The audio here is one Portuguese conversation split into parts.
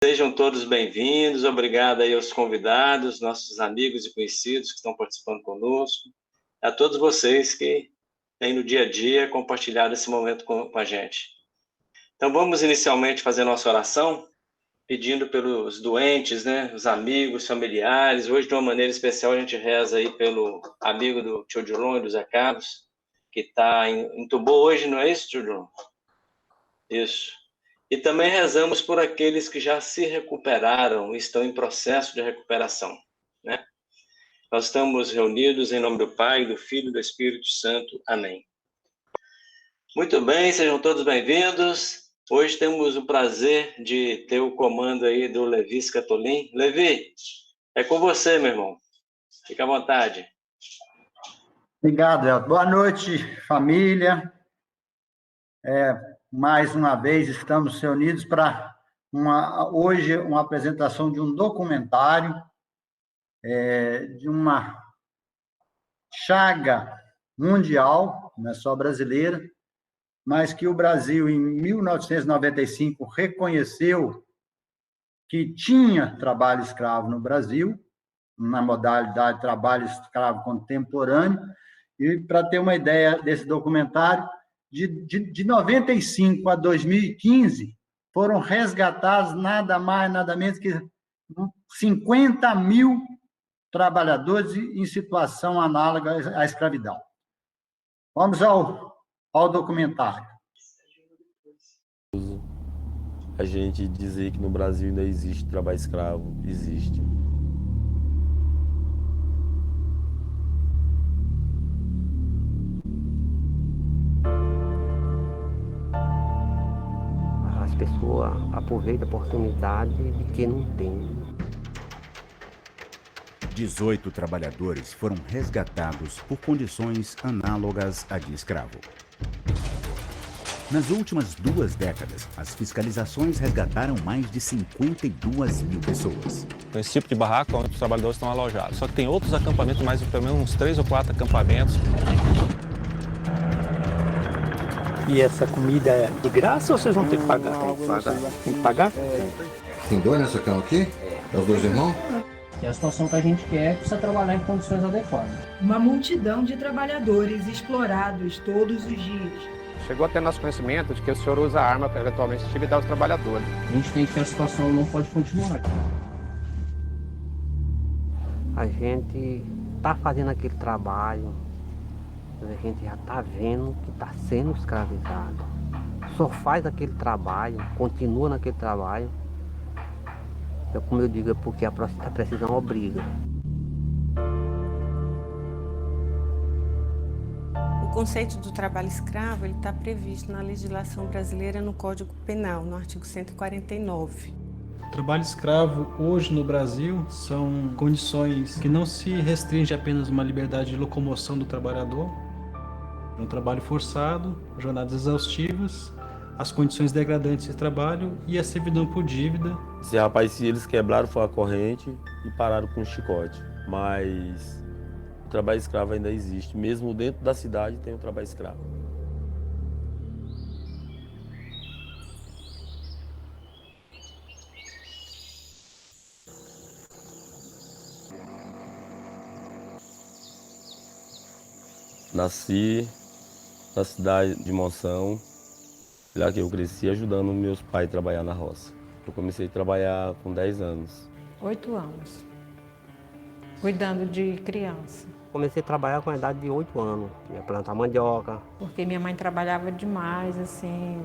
Sejam todos bem-vindos. Obrigado aí aos convidados, nossos amigos e conhecidos que estão participando conosco. A todos vocês que têm no dia a dia compartilhado esse momento com a gente. Então, vamos inicialmente fazer nossa oração, pedindo pelos doentes, né, os amigos, familiares. Hoje, de uma maneira especial, a gente reza aí pelo amigo do tio Dilon e do Zé Carlos, que está entubou hoje, não é isso, tio Dilon? Isso. E também rezamos por aqueles que já se recuperaram e estão em processo de recuperação, né? Nós estamos reunidos em nome do Pai, do Filho e do Espírito Santo. Amém. Muito bem, sejam todos bem-vindos. Hoje temos o prazer de ter o comando aí do Levi Scatolin. Levi, é com você, meu irmão. Fica à vontade. Obrigado, Elton. Boa noite, família. Mais uma vez estamos reunidos para hoje uma apresentação de um documentário de uma chaga mundial, não é só brasileira, mas que o Brasil, em 1995, reconheceu que tinha trabalho escravo no Brasil, na modalidade trabalho escravo contemporâneo, e para ter uma ideia desse documentário, de 95 a 2015, foram resgatados nada mais, nada menos que 50 mil trabalhadores em situação análoga à escravidão. Vamos ao documentário. A gente dizer que no Brasil ainda existe trabalho escravo, existe. As pessoas aproveitam a oportunidade de quem não tem. 18 trabalhadores foram resgatados por condições análogas à de escravo. Nas últimas 2 décadas, as fiscalizações resgataram mais de 52 mil pessoas. Esse tipo de barraco onde os trabalhadores estão alojados. Só que tem outros acampamentos, mais pelo menos uns 3 ou 4 acampamentos. E essa comida é de graça ou vocês vão ter que pagar? Tem que pagar? Tem 2 nessa cama aqui? É os 2 irmãos? E a situação que a gente quer é precisa trabalhar em condições adequadas. Uma multidão de trabalhadores explorados todos os dias. Chegou a ter nosso conhecimento de que o senhor usa arma para eventualmente intimidar os trabalhadores. A gente tem que a situação não pode continuar. A gente está fazendo aquele trabalho, mas a gente já está vendo que está sendo escravizado. Só faz aquele trabalho, continua naquele trabalho. Então, como eu digo, é porque a precisão obriga. O conceito do trabalho escravo está previsto na legislação brasileira no Código Penal, no artigo 149. O trabalho escravo hoje no Brasil são condições que não se restringe apenas uma liberdade de locomoção do trabalhador, é um trabalho forçado, jornadas exaustivas, as condições degradantes de trabalho e a servidão por dívida. Esse rapaz, se eles quebraram foi a corrente e pararam com o chicote, mas o trabalho escravo ainda existe, mesmo dentro da cidade tem o trabalho escravo. Nasci na cidade de Monção, lá que eu cresci ajudando meus pais a trabalhar na roça. Eu comecei a trabalhar com 10 anos. 8 anos, cuidando de criança. Comecei a trabalhar com a idade de 8 anos, ia plantar mandioca. Porque minha mãe trabalhava demais, assim,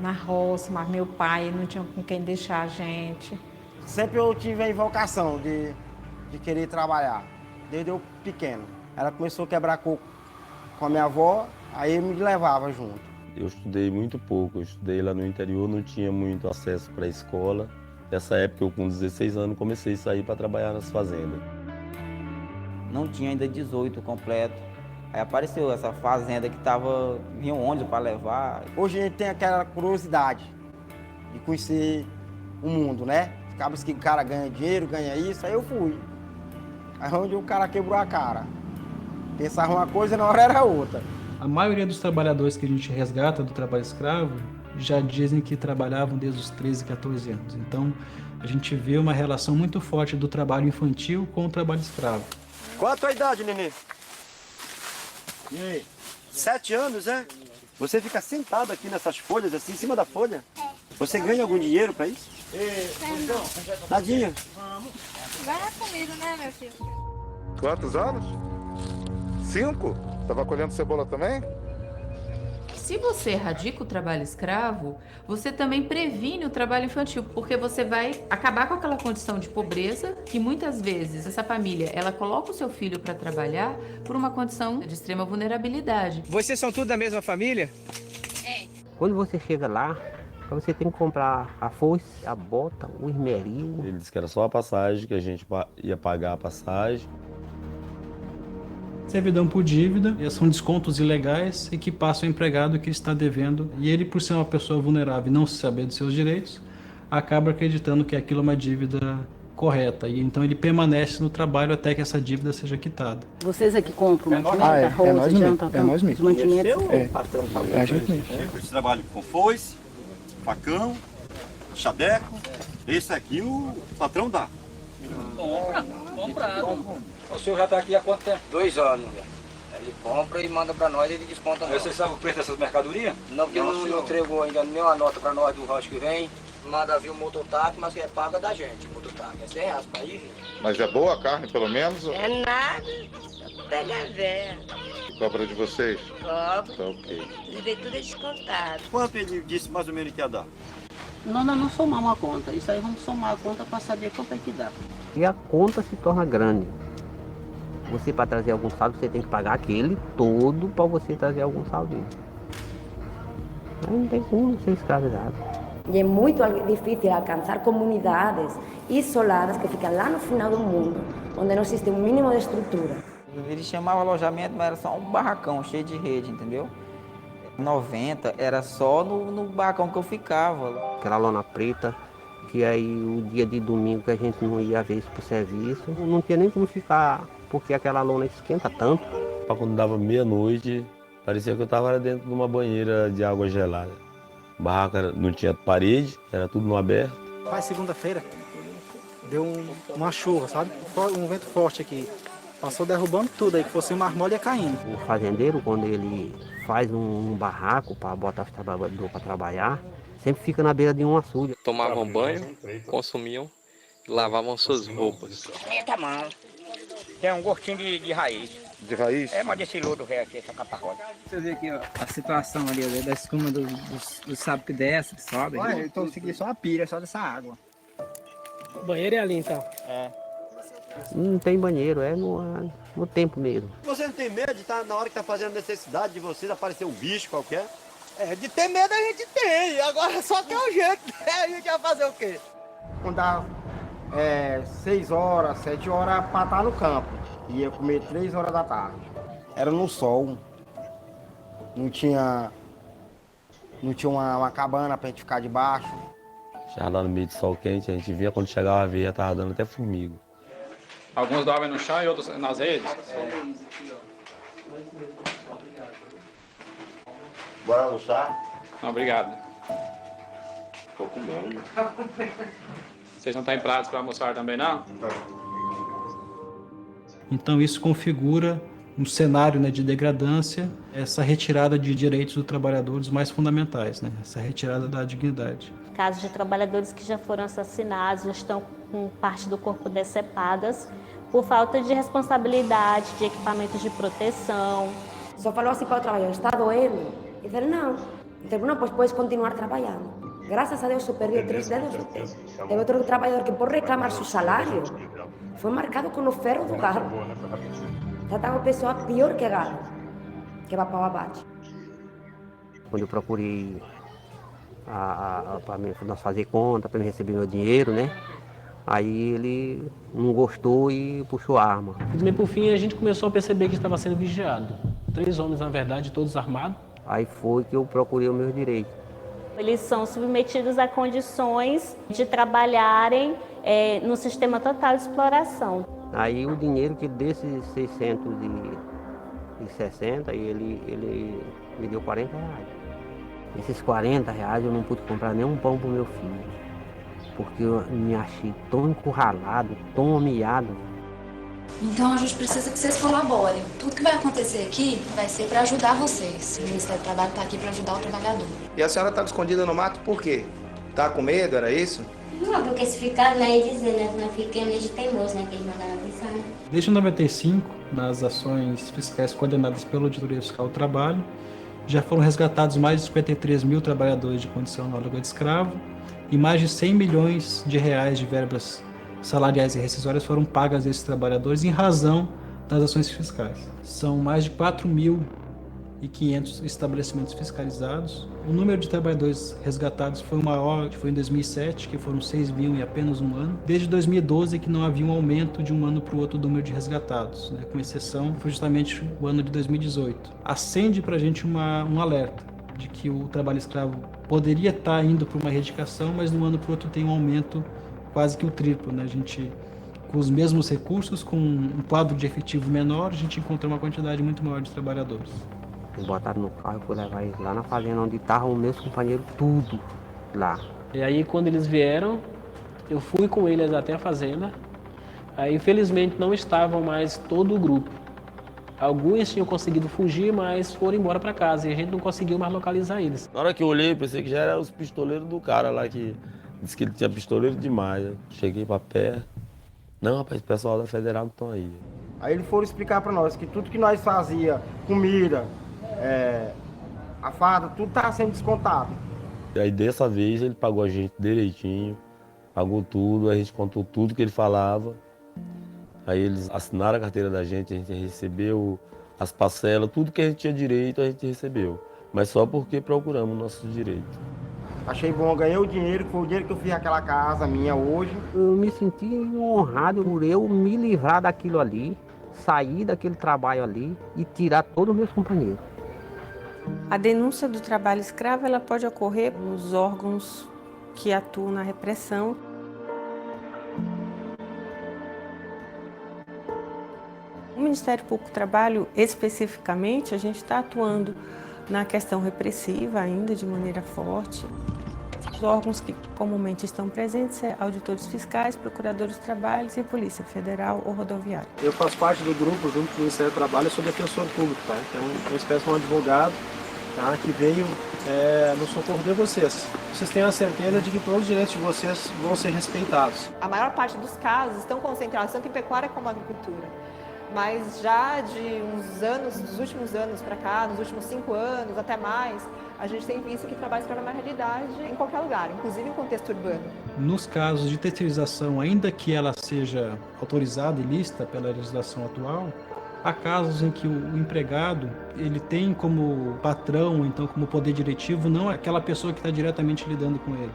na roça, mas meu pai não tinha com quem deixar a gente. Sempre eu tive a invocação de querer trabalhar, desde eu pequeno. Ela começou a quebrar coco com a minha avó, aí me levava junto. Eu estudei muito pouco, eu estudei lá no interior, não tinha muito acesso para a escola. Nessa época, eu com 16 anos, comecei a sair para trabalhar nas fazendas. Não tinha ainda 18 completo. Aí apareceu essa fazenda que vinha um ônibus para levar. Hoje a gente tem aquela curiosidade de conhecer o mundo, né? Acaba que o cara ganha dinheiro, ganha isso, aí eu fui. Aí onde o cara quebrou a cara. Pensava uma coisa e na hora era outra. A maioria dos trabalhadores que a gente resgata do trabalho escravo já dizem que trabalhavam desde os 13, 14 anos. Então, a gente vê uma relação muito forte do trabalho infantil com o trabalho escravo. Qual a tua idade, nenê? E aí? 7 anos, é? Você fica sentado aqui nessas folhas, assim, em cima da folha? Você ganha algum dinheiro pra isso? Nadinha? Ganha comigo, né, meu filho? Quantos anos? 5? Tava colhendo cebola também? Se você erradica o trabalho escravo, você também previne o trabalho infantil, porque você vai acabar com aquela condição de pobreza que muitas vezes essa família, ela coloca o seu filho para trabalhar por uma condição de extrema vulnerabilidade. Vocês são tudo da mesma família? É. Quando você chega lá, você tem que comprar a foice, a bota, o esmeril. Ele disse que era só a passagem, que a gente ia pagar a passagem. Servidão por dívida, são descontos ilegais e que passam o empregado que está devendo. E ele, por ser uma pessoa vulnerável e não saber dos seus direitos, acaba acreditando que aquilo é uma dívida correta. E então ele permanece no trabalho até que essa dívida seja quitada. Vocês aqui compram mantimento, arroz, janta, os mantimentos? É a gente mesmo. Eles trabalham com foice, facão, chadeco. Esse aqui o patrão dá. Comprado. O senhor já está aqui há quanto tempo? 2 anos. Ele compra e manda para nós e ele desconta. Você sabe o preço dessas mercadorias? Não, porque não entregou ainda nenhuma nota para nós do rancho que vem. Manda vir o mototáxi, mas que é paga da gente. O mototáxi é 100 reais para ir. Mas é boa a carne, pelo menos? É nada, pega véia. Cobra de vocês? Cobra. Tá ok. E vem tudo descontado. Quanto ele disse mais ou menos que ia dar? Nós não somamos a conta. Isso aí vamos somar a conta para saber quanto é que dá. E a conta se torna grande. Você, para trazer algum saldo, você tem que pagar aquele todo para você trazer algum saldinho. Aí não tem como ser escravizado. E é muito difícil alcançar comunidades isoladas que ficam lá no final do mundo, onde não existe um mínimo de estrutura. Eles chamavam alojamento, mas era só um barracão cheio de rede, entendeu? 90 era só no barracão que eu ficava. Aquela lona preta, que aí o dia de domingo que a gente não ia ver isso pro serviço, não tinha nem como ficar, porque aquela lona esquenta tanto. Quando dava meia-noite, parecia que eu estava dentro de uma banheira de água gelada. O barraco não tinha parede, era tudo no aberto. Faz segunda-feira, deu uma chuva, sabe? Um vento forte aqui. Passou derrubando tudo aí, que fosse uma armolha caindo. O fazendeiro, quando ele faz um barraco para botar os trabalhadores para trabalhar, sempre fica na beira de um açude. Tomavam banho, consumiam, lavavam suas roupas. Eita, mão. Tem um gostinho de raiz. De raiz? É, mas desse lodo velho aqui, essa caparrota. Você vê aqui, ó, a situação ali, ó, da escuma do sábio que desce, que sobe. Olha, eu tô seguindo só uma pilha, só dessa água. O banheiro é ali, então? É. Não tem banheiro, é no tempo mesmo. Você não tem medo de estar na hora que está fazendo necessidade de vocês aparecer um bicho qualquer? É, de ter medo a gente tem, agora só que é o jeito, a gente vai fazer o quê? Quando dá 6 horas, 7 horas para estar no campo. Ia comer 3 horas da tarde. Era no sol. Não tinha uma cabana pra gente ficar debaixo. Já lá no meio do sol quente, a gente via quando chegava a ver, já tava dando até formigo. Alguns dormem no chão e outros nas redes. Bora almoçar? Não, obrigado. Tô comendo. Vocês não estão em pratos para almoçar também, não? Então isso configura um cenário, né, de degradância, essa retirada de direitos dos trabalhadores mais fundamentais, né, essa retirada da dignidade. Casos de trabalhadores que já foram assassinados, já estão com parte do corpo decepadas por falta de responsabilidade, de equipamentos de proteção. Só falou assim para o trabalhador, está doendo? E ele, não. Então, não, pois puedes continuar trabalhando. Graças a Deus eu perdi 3 dedos do pé. Teve outro trabalhador que, por reclamar seu salário, foi marcado com o ferro do galo. Tratava a pessoa pior que galo, que vai para o abate. Quando eu procurei para nós fazer conta, para eu receber meu dinheiro, né? Aí ele não gostou e puxou a arma. E por fim a gente começou a perceber que estava sendo vigiado. 3 homens, na verdade, todos armados. Aí foi que eu procurei o meu direito. Eles são submetidos a condições de trabalharem no sistema total de exploração. Aí o dinheiro que desses 660, ele me deu 40 reais. Esses 40 reais eu não pude comprar nem um pão pro meu filho, porque eu me achei tão encurralado, tão humilhado. Então a gente precisa que vocês colaborem. Tudo que vai acontecer aqui vai ser para ajudar vocês. O Ministério do Trabalho está aqui para ajudar o trabalhador. E a senhora estava escondida no mato por quê? Tá com medo, era isso? Não, porque se ficar, não ia dizer, né? Não fiquei meio de teimoso, né? Que eles mandaram avisar. Desde 95, nas ações fiscais coordenadas pela Auditoria Fiscal do Trabalho, já foram resgatados mais de 53 mil trabalhadores de condição análoga de escravo e mais de 100 milhões de reais de verbas salariais e rescisórias foram pagas a esses trabalhadores em razão das ações fiscais. São mais de 4.500 estabelecimentos fiscalizados. O número de trabalhadores resgatados foi o maior, que foi em 2007, que foram 6 mil em apenas um ano. Desde 2012 que não havia um aumento de um ano para o outro do número de resgatados, né? Com exceção, foi justamente o ano de 2018. Acende para a gente um alerta de que o trabalho escravo poderia estar indo para uma erradicação, mas de um ano para o outro tem um aumento quase que o triplo, né? A gente, com os mesmos recursos, com um quadro de efetivo menor, a gente encontrou uma quantidade muito maior de trabalhadores. Me botaram no carro e fui levar eles lá na fazenda onde estavam meus companheiros, tudo lá. E aí quando eles vieram, eu fui com eles até a fazenda. Aí infelizmente não estavam mais todo o grupo. Alguns tinham conseguido fugir, mas foram embora para casa e a gente não conseguiu mais localizar eles. Na hora que eu olhei, pensei que já eram os pistoleiros do cara lá que disse que ele tinha pistoleiro demais. Cheguei para perto. Não, rapaz, o pessoal da Federal que estão aí. Aí eles foram explicar para nós que tudo que nós fazia, comida, a farda, tudo estava sendo descontado. E aí dessa vez ele pagou a gente direitinho, pagou tudo, a gente contou tudo que ele falava. Aí eles assinaram a carteira da gente, a gente recebeu as parcelas, tudo que a gente tinha direito a gente recebeu. Mas só porque procuramos nossos direitos. Achei bom, ganhei o dinheiro, que foi o dinheiro que eu fiz aquela casa minha hoje. Eu me senti honrado por eu me livrar daquilo ali, sair daquele trabalho ali e tirar todos os meus companheiros. A denúncia do trabalho escravo ela pode ocorrer nos órgãos que atuam na repressão. O Ministério Público do Trabalho, especificamente, a gente está atuando na questão repressiva ainda de maneira forte. Os órgãos que comumente estão presentes são auditores fiscais, procuradores de trabalho e Polícia Federal ou Rodoviária. Eu faço parte do grupo, junto com o Ministério do Trabalho, eu sou defensor público, tá? Então, uma espécie de um advogado, tá? Que veio no socorro de vocês. Vocês têm a certeza de que todos os direitos de vocês vão ser respeitados. A maior parte dos casos estão concentrados tanto em pecuária como agricultura. Mas já de uns anos, dos últimos anos para cá, nos últimos 5 anos, até mais, a gente tem visto que trabalho escravo é uma realidade em qualquer lugar, inclusive em contexto urbano. Nos casos de terceirização, ainda que ela seja autorizada e lista pela legislação atual, há casos em que o empregado ele tem como patrão, então como poder diretivo, não aquela pessoa que está diretamente lidando com ele,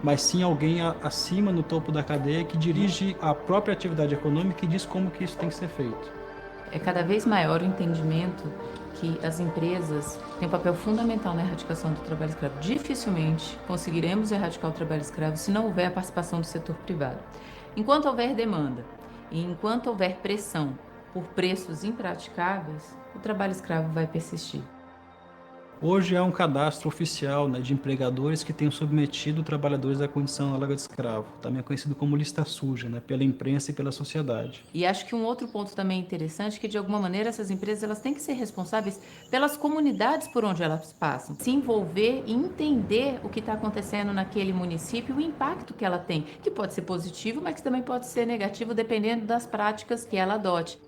mas sim alguém acima no topo da cadeia que dirige a própria atividade econômica e diz como que isso tem que ser feito. É cada vez maior o entendimento que as empresas têm um papel fundamental na erradicação do trabalho escravo. Dificilmente conseguiremos erradicar o trabalho escravo se não houver a participação do setor privado. Enquanto houver demanda e enquanto houver pressão por preços impraticáveis, o trabalho escravo vai persistir. Hoje há um cadastro oficial, né, de empregadores que tenham submetido trabalhadores à condição análoga de escravo, também conhecido como lista suja, né, pela imprensa e pela sociedade. E acho que um outro ponto também interessante é que, de alguma maneira, essas empresas elas têm que ser responsáveis pelas comunidades por onde elas passam, se envolver e entender o que está acontecendo naquele município, o impacto que ela tem, que pode ser positivo, mas que também pode ser negativo, dependendo das práticas que ela adote.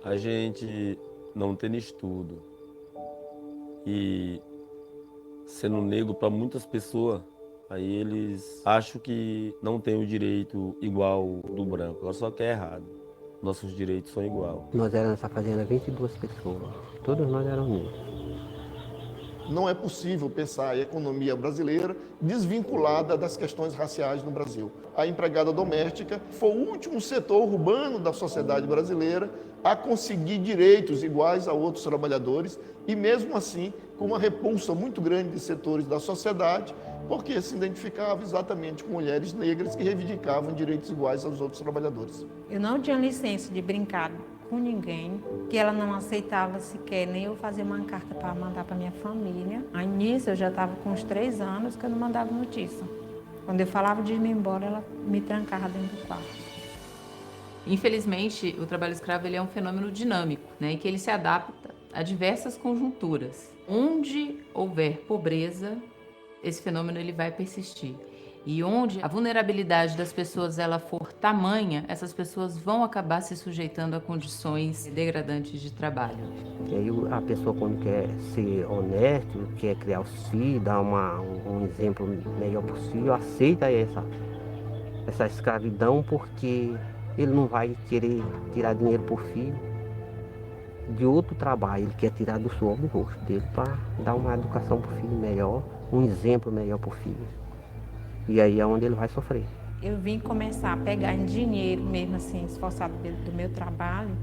A gente não tem estudo. E sendo negro para muitas pessoas, aí eles acham que não tem o direito igual do branco, só que é errado. Nossos direitos são igual. Nós éramos nessa fazenda 22 pessoas, todos nós éramos negros. Não é possível pensar a economia brasileira desvinculada das questões raciais no Brasil. A empregada doméstica foi o último setor urbano da sociedade brasileira a conseguir direitos iguais a outros trabalhadores e mesmo assim com uma repulsa muito grande de setores da sociedade, porque se identificava exatamente com mulheres negras que reivindicavam direitos iguais aos outros trabalhadores. Eu não tinha licença de brincar com ninguém, que ela não aceitava sequer nem eu fazer uma carta para mandar para minha família. Aí nisso eu já estava com uns 3 anos que eu não mandava notícia. Quando eu falava de ir embora, ela me trancava dentro do quarto. Infelizmente, o trabalho escravo ele é um fenômeno dinâmico, né, e que ele se adapta a diversas conjunturas. Onde houver pobreza, esse fenômeno ele vai persistir. E onde a vulnerabilidade das pessoas ela for tamanha, essas pessoas vão acabar se sujeitando a condições degradantes de trabalho. E aí a pessoa, quando quer ser honesto, quer criar os filhos, dar um exemplo melhor possível, aceita essa escravidão, porque ele não vai querer tirar dinheiro por filho de outro trabalho, ele quer tirar do suor do rosto dele para dar uma educação para o filho melhor, um exemplo melhor para o filho. E aí é onde ele vai sofrer. Eu vim começar a pegar em dinheiro, mesmo assim, esforçado do meu trabalho,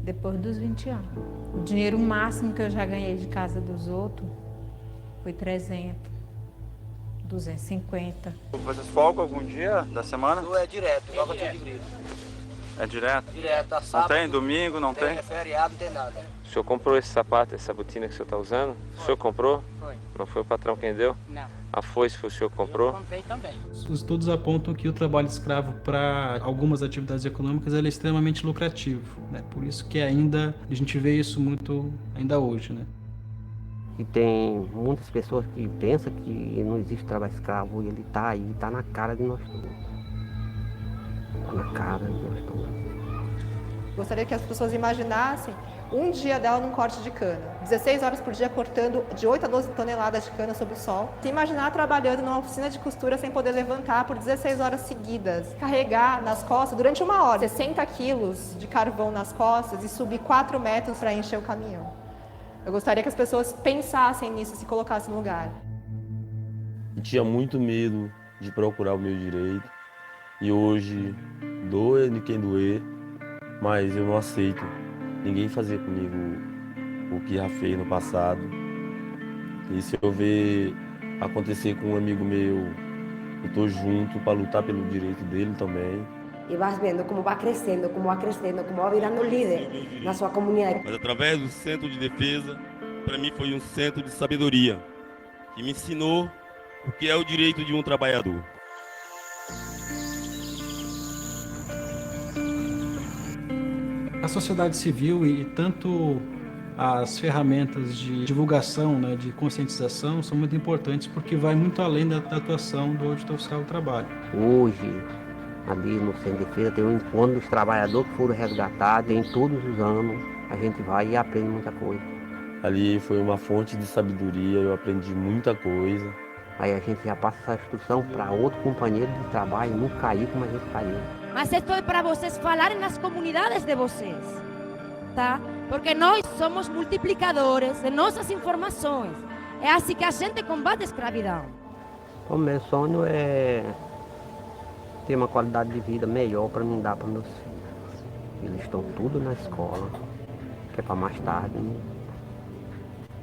depois dos 20 anos. O dinheiro máximo que eu já ganhei de casa dos outros foi 300, 250. Vocês folgam algum dia da semana? É direto, igual que eu tinha de grito. É direto? Direto, a Não sábado. tem? Domingo não tem? É feriado, não tem nada. O senhor comprou esse sapato, essa botina que o senhor está usando? O senhor comprou? Foi. Não foi o patrão quem deu? Não. A foice foi o senhor que comprou? Eu comprei também. Os estudos apontam que o trabalho escravo para algumas atividades econômicas ele é extremamente lucrativo, né? Por isso que ainda a gente vê isso muito ainda hoje, né? E tem muitas pessoas que pensam que não existe trabalho escravo e ele está aí, está na cara de nós todos. Está na cara de nós todos. Gostaria que as pessoas imaginassem um dia dela num corte de cana. 16 horas por dia cortando de 8 a 12 toneladas de cana sob o sol. Se imaginar trabalhando numa oficina de costura sem poder levantar por 16 horas seguidas. Carregar nas costas durante 1 hora 60 quilos de carvão nas costas e subir 4 metros para encher o caminhão. Eu gostaria que as pessoas pensassem nisso, se colocassem no lugar. Eu tinha muito medo de procurar o meu direito. E hoje, doer de quem doer, mas eu não aceito ninguém fazer comigo o que já fez no passado. E se eu ver acontecer com um amigo meu, eu estou junto para lutar pelo direito dele também. E vas vendo como vai crescendo, como vai crescendo, como vai virando líder na sua comunidade. Mas através do Centro de Defesa, para mim foi um centro de sabedoria, que me ensinou o que é o direito de um trabalhador. A sociedade civil e tanto as ferramentas de divulgação, né, de conscientização, são muito importantes porque vai muito além da atuação do auditor fiscal do trabalho. Hoje, ali no Centro de Defesa, tem um encontro dos trabalhadores que foram resgatados, em todos os anos, a gente vai e aprende muita coisa. Ali foi uma fonte de sabedoria, eu aprendi muita coisa. Aí a gente já passa essa instrução para outro companheiro de trabalho, não cair como a gente caiu. Mas isto é para vocês falarem nas comunidades de vocês, tá? Porque nós somos multiplicadores de nossas informações. É assim que a gente combate a escravidão. O meu sonho é ter uma qualidade de vida melhor para mim dar para meus filhos. Eles estão tudo na escola, que é para mais tarde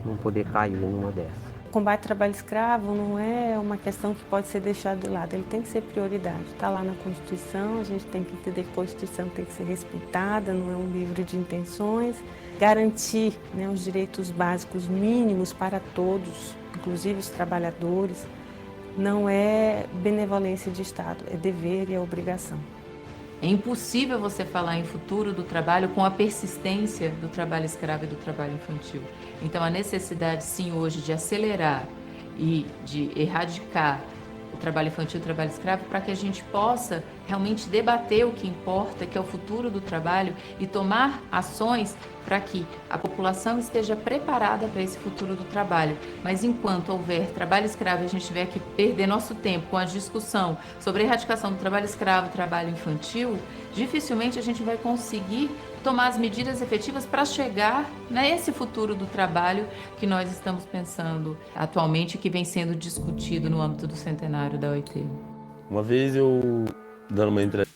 não poder cair numa dessas. O combate ao trabalho escravo não é uma questão que pode ser deixada de lado, ele tem que ser prioridade. Está lá na Constituição, a gente tem que entender que a Constituição tem que ser respeitada, não é um livro de intenções. Garantir, né, os direitos básicos mínimos para todos, inclusive os trabalhadores, não é benevolência de Estado, é dever e é obrigação. É impossível você falar em futuro do trabalho com a persistência do trabalho escravo e do trabalho infantil. Então, a necessidade, sim, hoje de acelerar e de erradicar o trabalho infantil e o trabalho escravo para que a gente possa realmente debater o que importa, que é o futuro do trabalho, e tomar ações para que a população esteja preparada para esse futuro do trabalho. Mas enquanto houver trabalho escravo e a gente tiver que perder nosso tempo com a discussão sobre a erradicação do trabalho escravo e trabalho infantil, dificilmente a gente vai conseguir tomar as medidas efetivas para chegar nesse futuro do trabalho que nós estamos pensando atualmente, que vem sendo discutido no âmbito do centenário da OIT. Uma vez eu dando uma entrevista,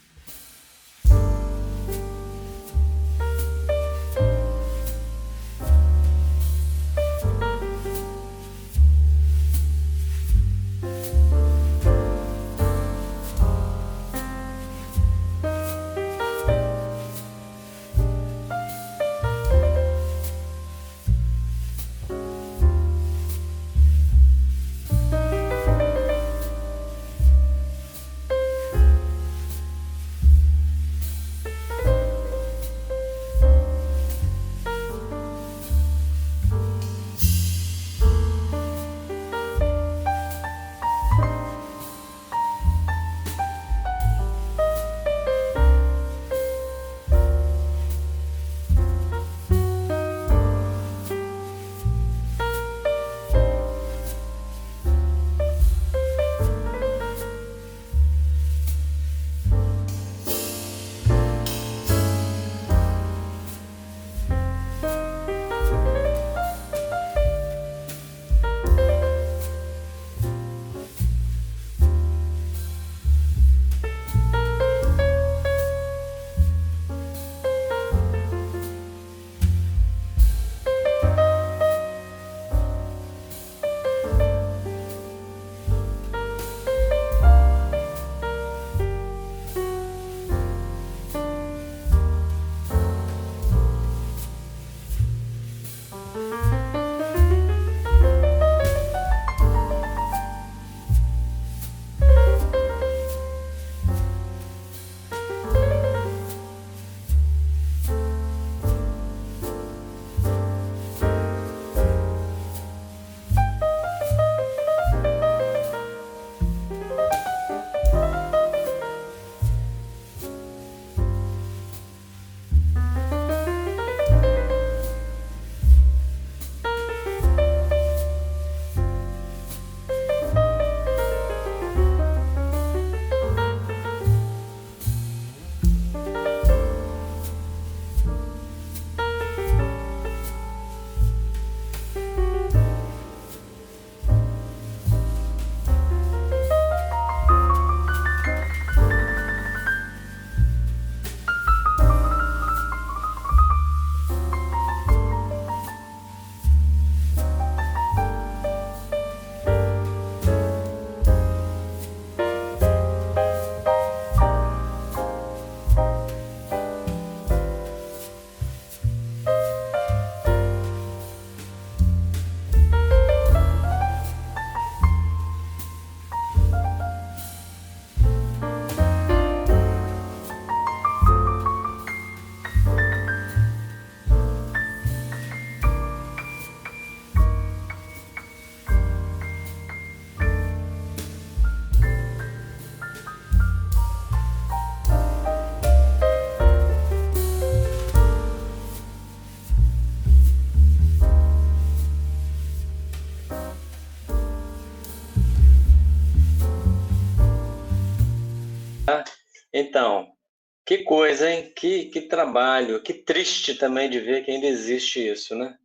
coisa, hein? Que trabalho, que triste também de ver que ainda existe isso, né?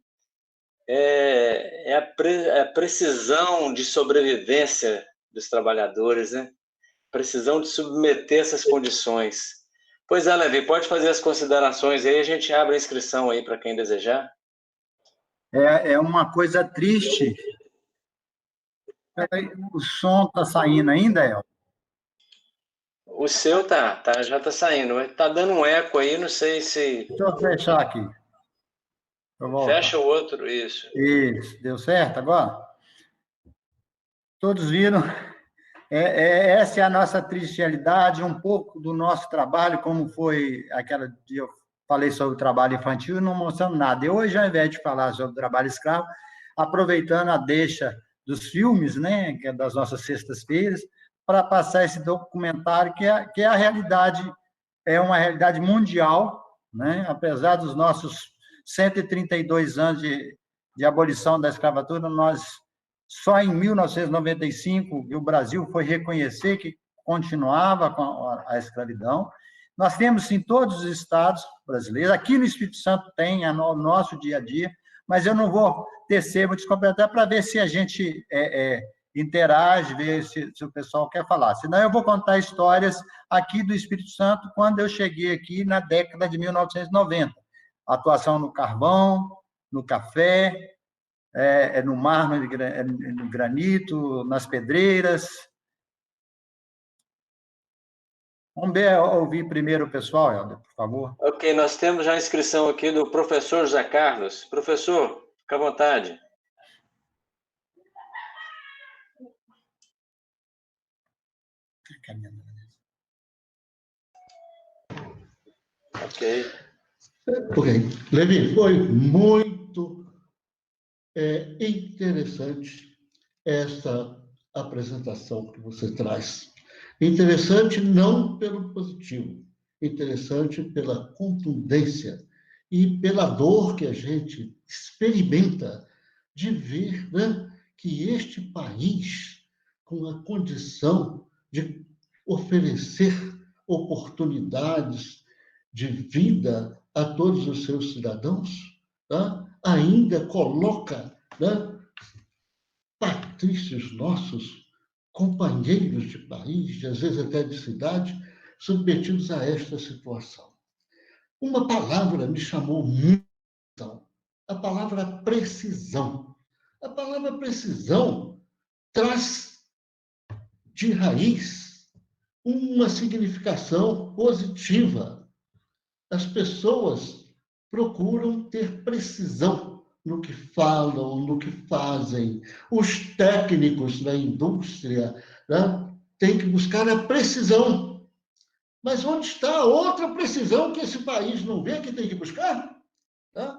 É a precisão de sobrevivência dos trabalhadores, né? Precisão de submeter essas condições. Pois é, Levi, pode fazer as considerações aí, a gente abre a inscrição aí para quem desejar. É uma coisa triste. O som está saindo ainda, El? O seu já está saindo. Está dando um eco aí, não sei se... Deixa eu fechar aqui. Fecha o outro, isso. Isso, deu certo agora? Todos viram? Essa é a nossa triste realidade, um pouco do nosso trabalho, como foi aquela dia eu falei sobre o trabalho infantil, não mostrando nada. E hoje, ao invés de falar sobre o trabalho escravo, aproveitando a deixa dos filmes, né, que é das nossas sextas-feiras, para passar esse documentário que é a realidade, é uma realidade mundial, né, apesar dos nossos 132 anos de abolição da escravatura, nós só em 1995 que o Brasil foi reconhecer que continuava com a escravidão. Nós temos em todos os estados brasileiros, aqui no Espírito Santo tem, no nosso dia a dia, mas eu não vou tecer muito completar para ver se a gente interage, ver se o pessoal quer falar. Senão eu vou contar histórias aqui do Espírito Santo quando eu cheguei aqui na década de 1990. Atuação no carvão, no café, no mármore, no granito, nas pedreiras. Vamos ouvir primeiro o pessoal, Helder, por favor. Ok, nós temos já a inscrição aqui do professor José Carlos. Professor, fica à vontade. Ok. Ok. Levi, foi muito interessante essa apresentação que você traz. Interessante não pelo positivo, interessante pela contundência e pela dor que a gente experimenta de ver, né, que este país, com a condição de oferecer oportunidades de vida a todos os seus cidadãos, tá, ainda coloca, né, patrícios nossos, companheiros de país, às vezes até de cidade, submetidos a esta situação. Uma palavra me chamou muito a atenção, a palavra precisão. A palavra precisão traz de raiz uma significação positiva. As pessoas procuram ter precisão no que falam, no que fazem. Os técnicos da indústria, né, têm que buscar a precisão. Mas onde está a outra precisão que esse país não vê que tem que buscar? Né?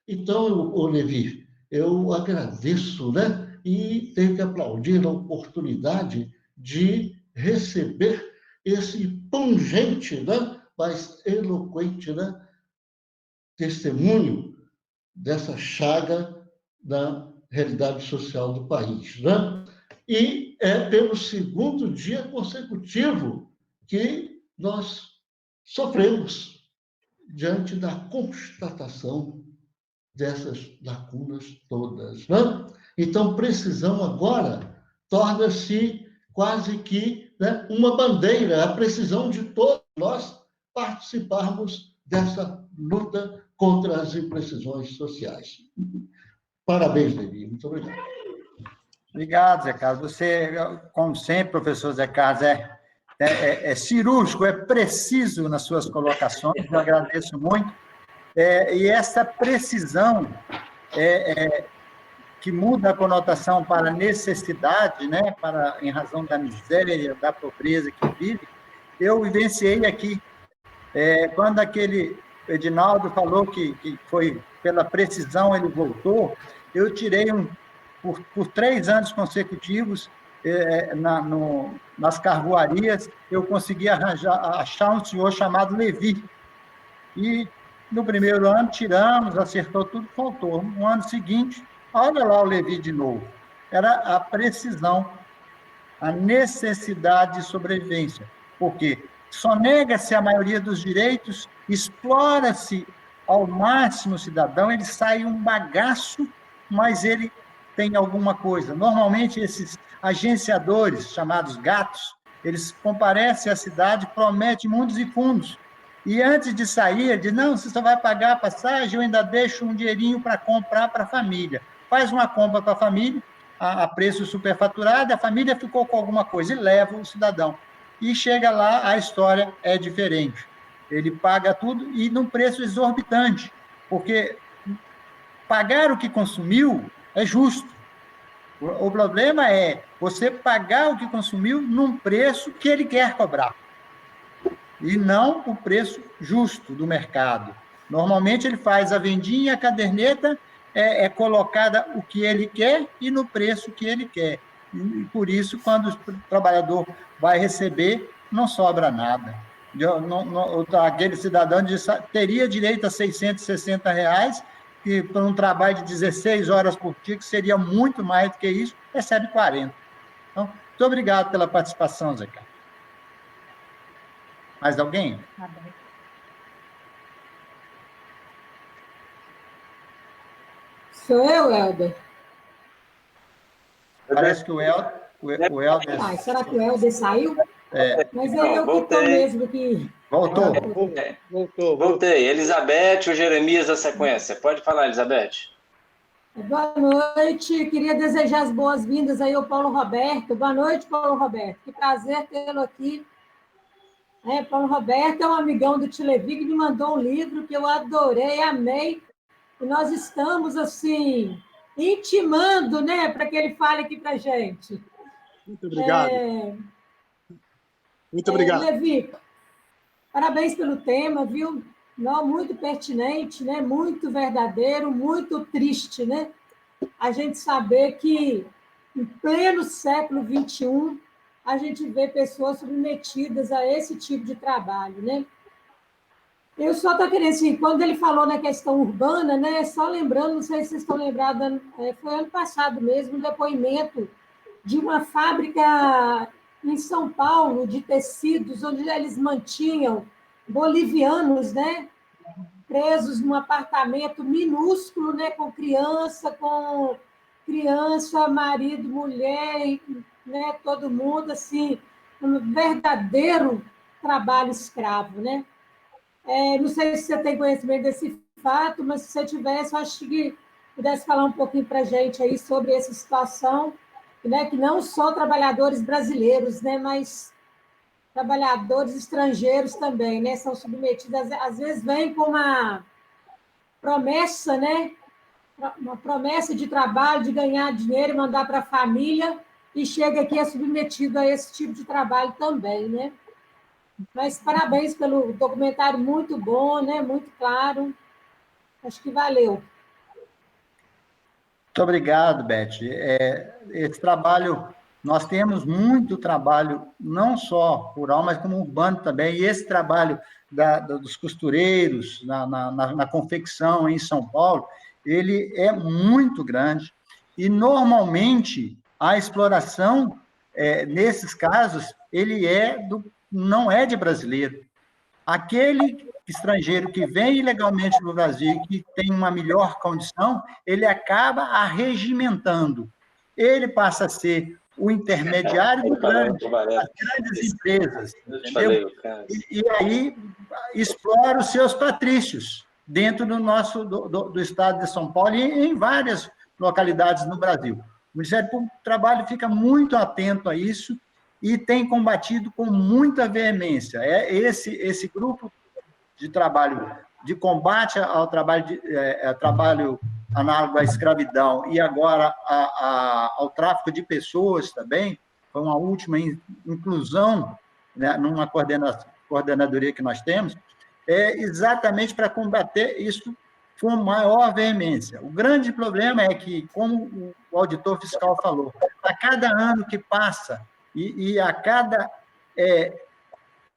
Então, Levi, eu agradeço, né, e tenho que aplaudir a oportunidade de receber esse pungente, né, mas eloquente, né, testemunho dessa chaga da realidade social do país, né? E é pelo segundo dia consecutivo que nós sofremos diante da constatação dessas lacunas todas, né? Então, precisão agora torna-se quase que, né, uma bandeira, a precisão de todos nós participarmos dessa luta contra as imprecisões sociais. Parabéns, Levi. Muito obrigado. Obrigado, Zé Carlos. Você, como sempre, professor Zé Carlos, é cirúrgico, é preciso nas suas colocações, eu agradeço muito. E essa precisão que muda a conotação para necessidade, né, em razão da miséria, da pobreza que vive, eu vivenciei aqui. Quando aquele Edinaldo falou que foi pela precisão, ele voltou, eu tirei por 3 anos consecutivos, nas carvoarias, eu consegui achar um senhor chamado Levi. E no primeiro ano tiramos, acertou tudo, faltou. No ano seguinte, olha lá o Levi de novo. Era a precisão, a necessidade de sobrevivência. Por quê? sonega-se a maioria dos direitos, explora-se ao máximo o cidadão, ele sai um bagaço, mas ele tem alguma coisa. Normalmente, esses agenciadores, chamados gatos, eles comparecem à cidade, prometem mundos e fundos. E antes de sair, ele diz, não, você só vai pagar a passagem, eu ainda deixo um dinheirinho para comprar para a família. Faz uma compra para a família, a preço superfaturado, a família ficou com alguma coisa, e leva o cidadão. E chega lá, a história é diferente. Ele paga tudo e num preço exorbitante, porque pagar o que consumiu é justo. O problema é você pagar o que consumiu num preço que ele quer cobrar, e não o preço justo do mercado. Normalmente, ele faz a vendinha, a caderneta é colocada o que ele quer e no preço que ele quer. E, por isso, quando o trabalhador vai receber, não sobra nada. Aquele cidadão teria direito a R$660, que para um trabalho de 16 horas por dia, que seria muito mais do que isso, recebe 40. Então, muito obrigado pela participação, Zé Carlos. Mais alguém? Sou eu, Helder? Parece que o Helder... Ah, será que o Helder saiu? É. Mas é eu que estou mesmo que... Voltou. Voltei. Elizabeth ou Jeremias da sequência. Pode falar, Elizabeth. Boa noite. Queria desejar as boas-vindas aí ao Paulo Roberto. Boa noite, Paulo Roberto. Que prazer tê-lo aqui. Paulo Roberto é um amigão do Tilevi que me mandou um livro que eu adorei, amei. E nós estamos, assim, intimando, né, para que ele fale aqui para a gente. Muito obrigado. Muito obrigado. Levi, parabéns pelo tema, viu? Não, muito pertinente, né? Muito verdadeiro, muito triste, né? A gente saber que, em pleno século XXI, a gente vê pessoas submetidas a esse tipo de trabalho, né? Eu só estou querendo, assim, quando ele falou na questão urbana, né? Só lembrando, não sei se vocês estão lembrados, foi ano passado mesmo, um depoimento de uma fábrica em São Paulo de tecidos, onde eles mantinham bolivianos, né? Presos num apartamento minúsculo, né? Com criança, marido, mulher, né? Todo mundo, assim, um verdadeiro trabalho escravo, né? Não sei se você tem conhecimento desse fato, mas se você tivesse, eu acho que pudesse falar um pouquinho para a gente aí sobre essa situação, né? Que não só trabalhadores brasileiros, né? Mas trabalhadores estrangeiros também, né? São submetidos, às vezes vem com uma promessa, né? Uma promessa de trabalho, de ganhar dinheiro e mandar para a família, e chega aqui é submetido a esse tipo de trabalho também, né? Mas parabéns pelo documentário, muito bom, né? Muito claro. Acho que valeu. Muito obrigado, Beth. Esse trabalho, nós temos muito trabalho, não só rural, mas como urbano também, e esse trabalho dos costureiros na confecção em São Paulo, ele é muito grande, e normalmente a exploração, nesses casos, ele não é de brasileiro. Aquele estrangeiro que vem ilegalmente no Brasil e que tem uma melhor condição, ele acaba arregimentando. Ele passa a ser o intermediário das grandes empresas. Entendeu? E aí explora os seus patrícios dentro do estado de São Paulo e em várias localidades no Brasil. O Ministério Público do Trabalho fica muito atento a isso e tem combatido com muita veemência. Esse grupo de trabalho, de combate ao trabalho análogo à escravidão e agora ao tráfico de pessoas também, foi uma última inclusão, né, numa coordenadoria que nós temos, exatamente para combater isso com maior veemência. O grande problema é que, como o auditor fiscal falou, a cada ano que passa e a cada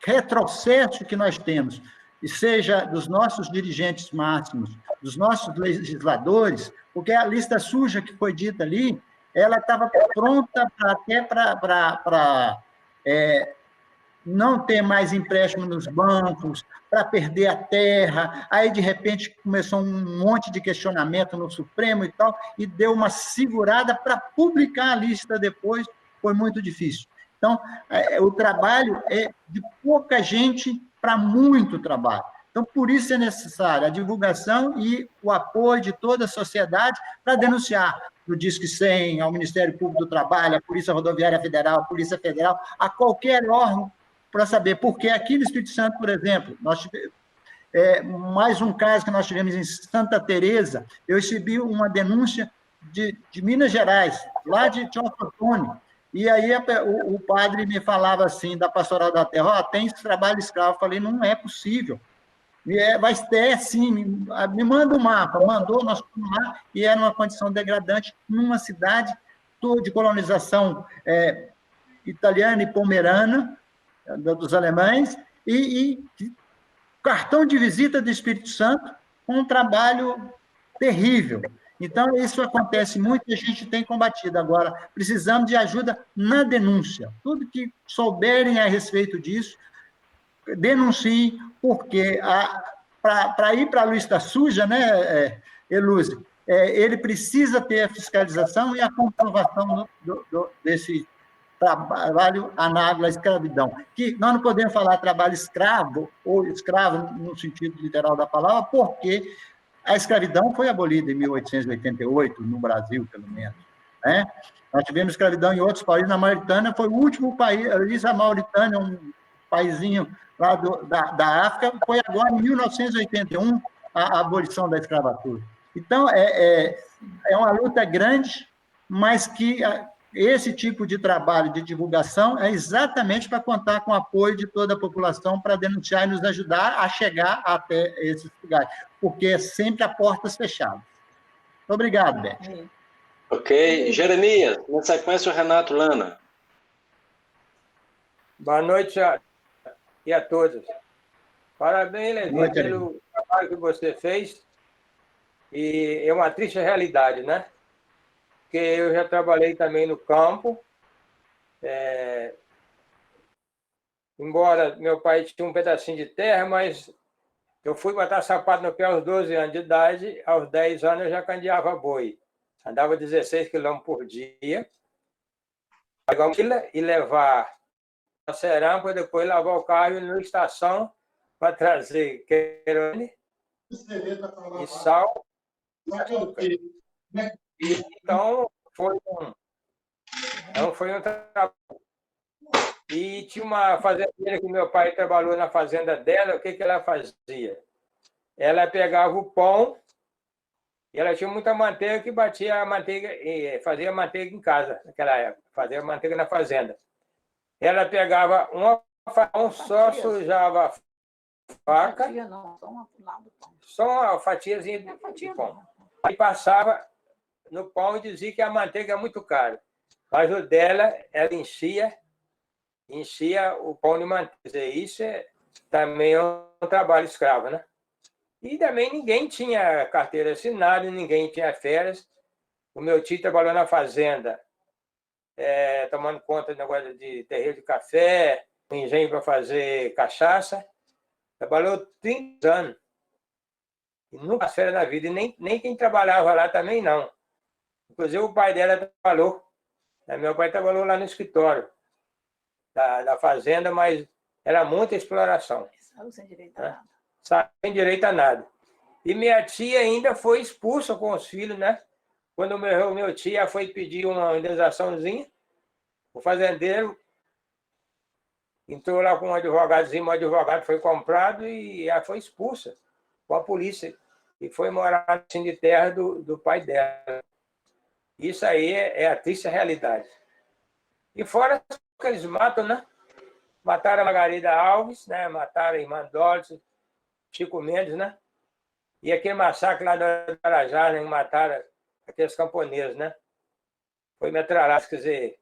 retrocesso que nós temos, e seja dos nossos dirigentes máximos, dos nossos legisladores, porque a lista suja que foi dita ali, ela estava pronta até para não ter mais empréstimo nos bancos, para perder a terra. Aí, de repente, começou um monte de questionamento no Supremo e tal, e deu uma segurada para publicar a lista depois, foi muito difícil. Então, o trabalho é de pouca gente para muito trabalho. Então, por isso é necessária a divulgação e o apoio de toda a sociedade para denunciar no Disque 100, ao Ministério Público do Trabalho, à Polícia Rodoviária Federal, à Polícia Federal, a qualquer órgão, para saber. Porque aqui no Espírito Santo, por exemplo, nós mais um caso que nós tivemos em Santa Teresa, eu recebi uma denúncia de Minas Gerais, lá de Teoflotone. E aí o padre me falava assim, da Pastoral da Terra, tem esse trabalho escravo. Eu falei, não é possível. Vai ter, sim, me manda o mapa. Mandou, nós fomos lá, e era uma condição degradante numa cidade de colonização italiana e pomerana, dos alemães, e cartão de visita do Espírito Santo, um trabalho terrível. Então, isso acontece muito e a gente tem combatido. Agora, precisamos de ajuda na denúncia. Tudo que souberem a respeito disso, denunciem, porque para ir para a lista suja, né, Elúzio, ele precisa ter a fiscalização e a comprovação desse trabalho análogo à escravidão. Que nós não podemos falar trabalho escravo, ou escravo no sentido literal da palavra, porque a escravidão foi abolida em 1888, no Brasil, pelo menos. Né? Nós tivemos escravidão em outros países. Na Mauritânia foi o último país, a Mauritânia, um paizinho lá da África, foi agora, em 1981, a abolição da escravatura. Então, é uma luta grande, mas que esse tipo de trabalho de divulgação é exatamente para contar com o apoio de toda a população para denunciar e nos ajudar a chegar até esses lugares, porque é sempre a portas fechadas. Obrigado, Beth. Ok. Jeremias, na sequência, o Renato Lana. Boa noite e a todos. Parabéns, Levi, pelo trabalho que você fez. E é uma triste realidade, né? Porque eu já trabalhei também no campo. Embora meu pai tinha um pedacinho de terra, mas eu fui botar sapato no pé aos 12 anos de idade. Aos 10 anos eu já candeava boi. Andava 16 quilômetros por dia. Pegar uma quila e levar a cerâmica, para depois lavar o carro e ir na estação para trazer querosene e sal. Então, foi um trabalho. E tinha uma fazendeira que meu pai trabalhou na fazenda dela. O que ela fazia? Ela pegava o pão, e ela tinha muita manteiga, que batia a manteiga, e fazia manteiga em casa, naquela época, fazia manteiga na fazenda. Ela pegava uma só, sujava a faca, só uma fatiazinha de pão. Aí passava no pão e dizia que a manteiga é muito cara. Mas o dela, ela enchia o pão de manteiga. Isso também é um trabalho escravo, né? E também ninguém tinha carteira assinada, ninguém tinha férias. O meu tio trabalhou na fazenda, tomando conta do negócio de terreiro de café, um engenho para fazer cachaça. Trabalhou 30 anos. E nunca férias na vida. E nem quem trabalhava lá também, não. Inclusive, o pai dela trabalhou. Meu pai trabalhou lá no escritório da fazenda, mas era muita exploração. Saiu sem direito a nada. Saiu sem direito a nada. E minha tia ainda foi expulsa com os filhos, né? Quando meu tio foi pedir uma indenizaçãozinha, o fazendeiro entrou lá com um advogadozinho, o advogado foi comprado e ela foi expulsa com a polícia. E foi morar assim de terra do pai dela. Isso aí é a triste realidade. E fora que eles matam, né? Mataram a Margarida Alves, né? Mataram a irmã Dolce, Chico Mendes, né? E aquele massacre lá do Arajá, né? Mataram aqueles camponeses, né? Foi metralhado, quer dizer,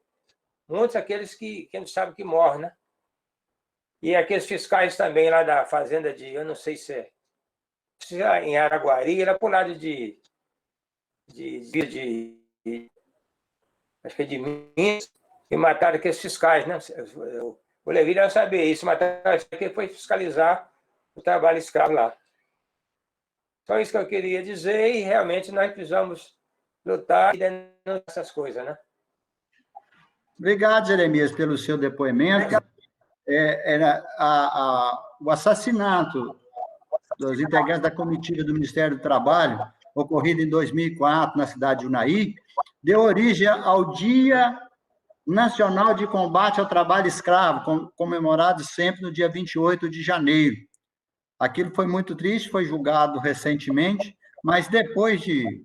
muitos aqueles que a gente sabe que morrem, né? E aqueles fiscais também lá da fazenda eu não sei se é em Araguari, era por lado acho que é de Minas, e mataram aqueles fiscais, né? O Levi deve saber isso, mas ele foi fiscalizar o trabalho escravo lá. Então, isso que eu queria dizer, e realmente nós precisamos lutar e denunciar essas coisas, né? Obrigado, Jeremias, pelo seu depoimento. O assassinato dos integrantes da comitiva do Ministério do Trabalho, ocorrido em 2004, na cidade de Unai, deu origem ao Dia Nacional de Combate ao Trabalho Escravo, comemorado sempre no dia 28 de janeiro. Aquilo foi muito triste, foi julgado recentemente, mas depois de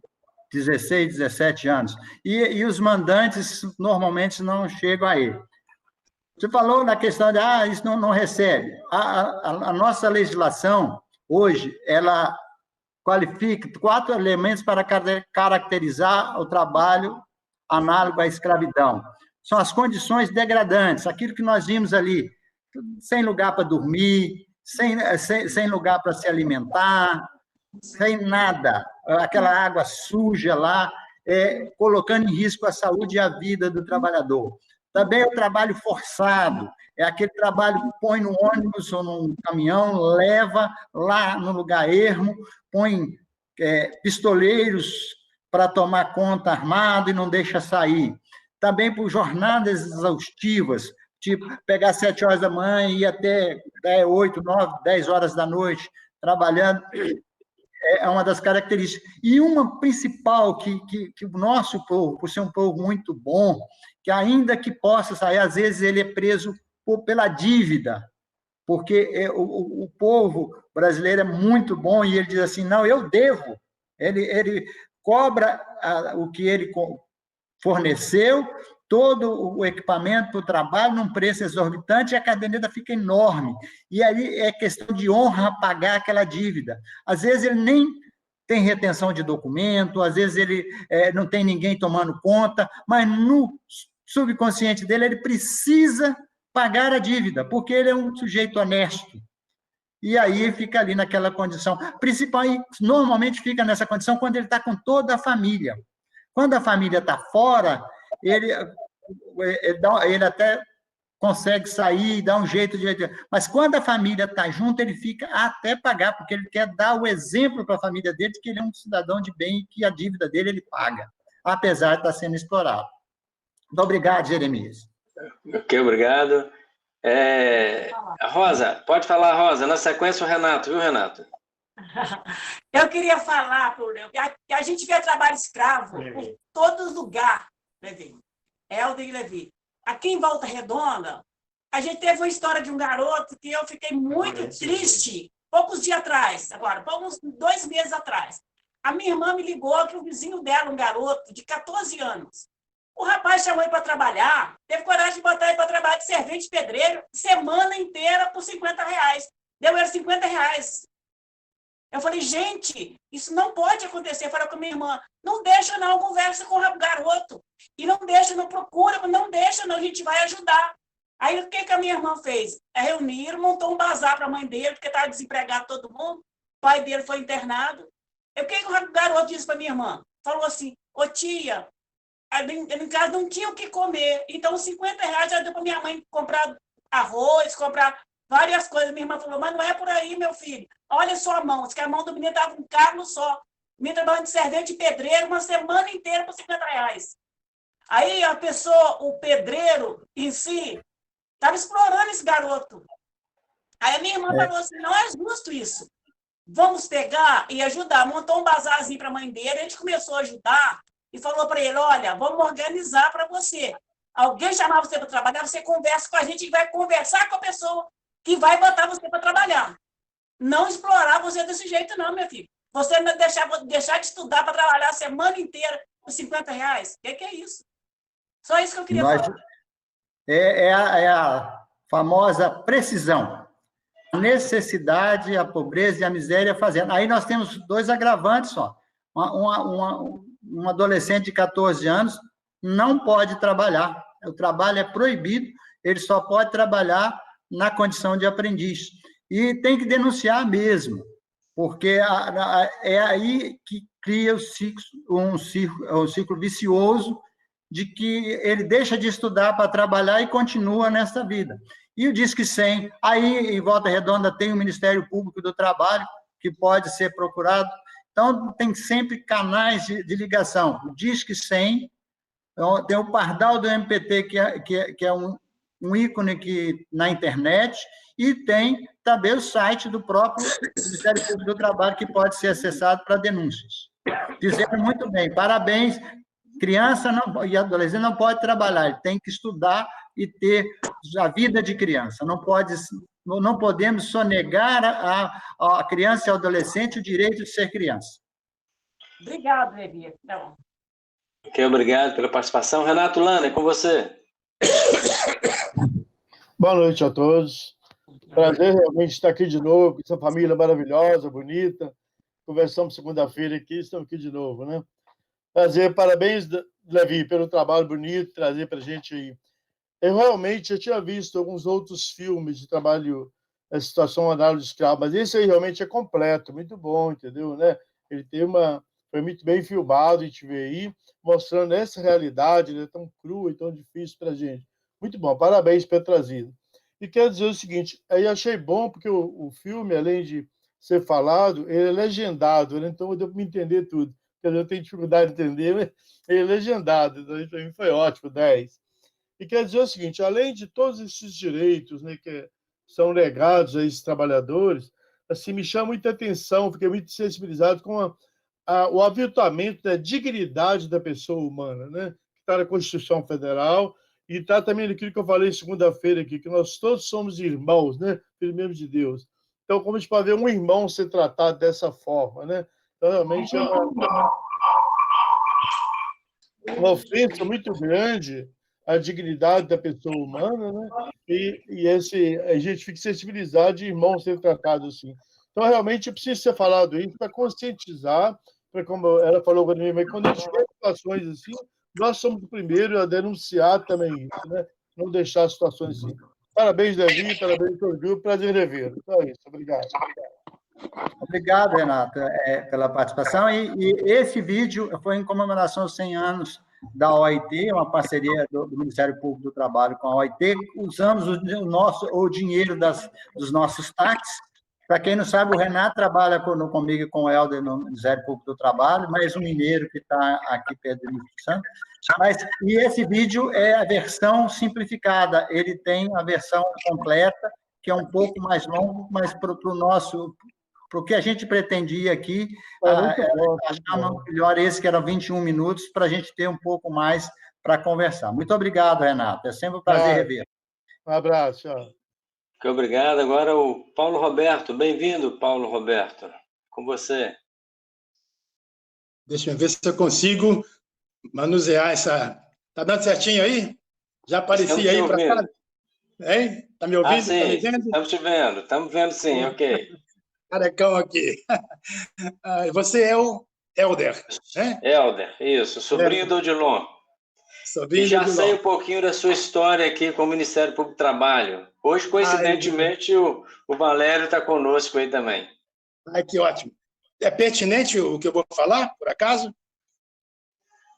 16, 17 anos. E os mandantes normalmente não chegam a ele. Você falou na questão de, isso não recebe. A nossa legislação, hoje, ela qualifica 4 elementos para caracterizar o trabalho análogo à escravidão. São as condições degradantes, aquilo que nós vimos ali, sem lugar para dormir, sem lugar para se alimentar, sem nada, aquela água suja lá, colocando em risco a saúde e a vida do trabalhador. Também o trabalho forçado, é aquele trabalho que põe no ônibus ou num caminhão, leva lá no lugar ermo, põe pistoleiros para tomar conta armado e não deixa sair. Também por jornadas exaustivas, tipo, pegar 7 horas da manhã e ir até 8, 9, 10 horas da noite, trabalhando, é uma das características. E uma principal, que o nosso povo, por ser um povo muito bom, que ainda que possa sair, às vezes ele é preso pela dívida, porque o povo brasileiro é muito bom e ele diz assim, não, eu devo. Ele cobra o que ele forneceu, todo o equipamento para o trabalho num preço exorbitante e a caderneta fica enorme. E aí é questão de honra pagar aquela dívida. Às vezes ele nem tem retenção de documento, às vezes ele não tem ninguém tomando conta, mas no subconsciente dele ele precisa pagar a dívida, porque ele é um sujeito honesto. E aí fica ali naquela condição. Normalmente fica nessa condição quando ele está com toda a família. Quando a família está fora, ele até consegue sair, dá um jeito de... Mas quando a família está junto, ele fica até pagar, porque ele quer dar o exemplo para a família dele de que ele é um cidadão de bem e que a dívida dele ele paga, apesar de estar sendo explorado. Muito obrigado, Jeremias. Ok, obrigado. Rosa, pode falar, Rosa. Na sequência, o Renato, viu, Renato? Eu queria falar, que a gente vê trabalho escravo por todos os lugares, Levi. Helder e Levi. Aqui em Volta Redonda, a gente teve uma história de um garoto que eu fiquei muito triste, poucos dias atrás, uns 2 meses atrás. A minha irmã me ligou que o vizinho dela, um garoto de 14 anos, o rapaz chamou ele para trabalhar, teve coragem de botar ele para trabalhar de servente pedreiro, semana inteira por R$50. Deu ele R$50. Eu falei, gente, isso não pode acontecer. Eu falei com a minha irmã, não deixa não, conversa com o garoto. E não deixa, não procura, não deixa não, a gente vai ajudar. Aí o que a minha irmã fez? Reuniram, montou um bazar para a mãe dele, porque estava desempregado todo mundo. O pai dele foi internado. O que o garoto disse para minha irmã? Falou assim, ô tia, em casa não tinha o que comer. Então, R$50 já deu para minha mãe comprar arroz, comprar várias coisas. Minha irmã falou, mas não é por aí, meu filho. Olha só a mão, diz que a mão do menino estava com um carro só. O menino trabalhando de servente de pedreiro uma semana inteira por R$50. Aí a pessoa, o pedreiro em si, estava explorando esse garoto. Aí a minha irmã falou assim, não é justo isso. Vamos pegar e ajudar. Montou um bazarzinho para a mãe dele, a gente começou a ajudar e falou para ele, olha, vamos organizar para você. Alguém chamar você para trabalhar, você conversa com a gente e vai conversar com a pessoa que vai botar você para trabalhar. Não explorar você desse jeito, não, meu filho. Você não deixar de estudar para trabalhar a semana inteira por R$50. O que é isso? Só isso que eu queria falar. É a famosa precisão. A necessidade, a pobreza e a miséria fazendo. Aí nós temos 2 agravantes só. Um adolescente de 14 anos não pode trabalhar. O trabalho é proibido, ele só pode trabalhar na condição de aprendiz. E tem que denunciar mesmo, porque é aí que cria um ciclo vicioso de que ele deixa de estudar para trabalhar e continua nessa vida. E o Disque 100, aí em Volta Redonda tem o Ministério Público do Trabalho, que pode ser procurado. Então, tem sempre canais de ligação. O Disque 100, tem o Pardal do MPT, que é um ícone na internet, e tem também o site do próprio Ministério Público do Trabalho, que pode ser acessado para denúncias. Fizeram muito bem, parabéns. Criança e adolescente não pode trabalhar, ele tem que estudar e ter a vida de criança. Não podemos sonegar a criança e ao adolescente o direito de ser criança. Obrigado, Levi. Não. Ok, obrigado pela participação. Renato Lana, é com você. Boa noite a todos. Prazer realmente estar aqui de novo, com essa família maravilhosa, bonita. Conversamos segunda-feira aqui, estamos aqui de novo, né? Prazer, parabéns, Levi, pelo trabalho bonito, trazer para a gente aí. Eu tinha visto alguns outros filmes de trabalho, a situação análoga de escravo, mas esse aí realmente é completo, muito bom, entendeu, né? Ele foi muito bem filmado, a gente vê aí, mostrando essa realidade, né, tão crua e tão difícil para a gente. Muito bom, parabéns por ter trazido. E quero dizer o seguinte, aí achei bom, porque o filme, além de ser falado, ele é legendado, né? Então deu para me entender tudo. Quer dizer, eu tenho dificuldade de entender, mas ele é legendado, então isso para mim foi ótimo, 10. E quer dizer o seguinte, além de todos esses direitos, né, que são legados a esses trabalhadores, assim, me chama muita atenção, fiquei muito sensibilizado com o aviltamento da dignidade da pessoa humana, né, que está na Constituição Federal e está também naquilo que eu falei segunda-feira aqui, que nós todos somos irmãos, né, filhos mesmo de Deus. Então, como a gente pode ver um irmão ser tratado dessa forma, né? Então, realmente é uma ofensa muito grande à dignidade da pessoa humana, né? E a gente fica sensibilizado de irmão ser tratado assim. Então, realmente, precisa ser falado isso para conscientizar, para, como ela falou para mim, mas quando a gente vê situações assim, nós somos o primeiro a denunciar também isso, né? Não deixar situações assim. Parabéns, Levi, parabéns, Torgil, prazer revê-lo. Só isso, obrigado. Obrigado, Renato, pela participação. E esse vídeo foi em comemoração aos 100 anos da OIT, uma parceria do Ministério Público do Trabalho com a OIT. Usamos o dinheiro dos nossos táxis. Para quem não sabe, o Renato trabalha comigo e com o Helder no Ministério Público do Trabalho, mais um mineiro que está aqui perto do Espírito Santo. E esse vídeo é a versão simplificada, ele tem a versão completa, que é um pouco mais longo, mas para o que a gente pretendia aqui, achamos melhor esse, que era 21 minutos, para a gente ter um pouco mais para conversar. Muito obrigado, Renato, é sempre um prazer rever. Um abraço, tchau. Muito obrigado. Agora o Paulo Roberto. Bem-vindo, Paulo Roberto. Com você. Deixa eu ver se eu consigo manusear essa... Tá dando certinho aí? Já apareci aí para cá? Hein? Tá me ouvindo? Sim, tá me vendo? estamos te vendo. Estamos vendo sim, ok. Carecão aqui. Você é o Helder, né? Helder, isso. Sobrinho do Odilon. E já sei um pouquinho da sua história aqui com o Ministério Público do Trabalho. Hoje, coincidentemente, o Valério está conosco aí também. Ai, que ótimo. É pertinente o que eu vou falar, por acaso?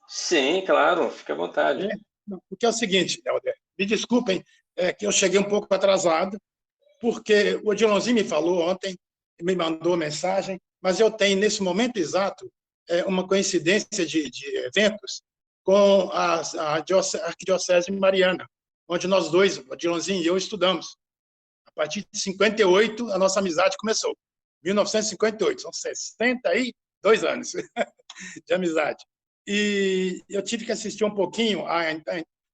Sim, claro. Fique à vontade. Porque é o seguinte, Helder, me desculpem, que eu cheguei um pouco atrasado, porque o Odilonzinho me falou ontem, me mandou mensagem, mas eu tenho, nesse momento exato, uma coincidência de eventos com a Arquidiocese Mariana, onde nós dois, o Odilonzinho e eu, estudamos. A partir de 58, a nossa amizade começou. 1958, são 62 anos de amizade. E eu tive que assistir um pouquinho,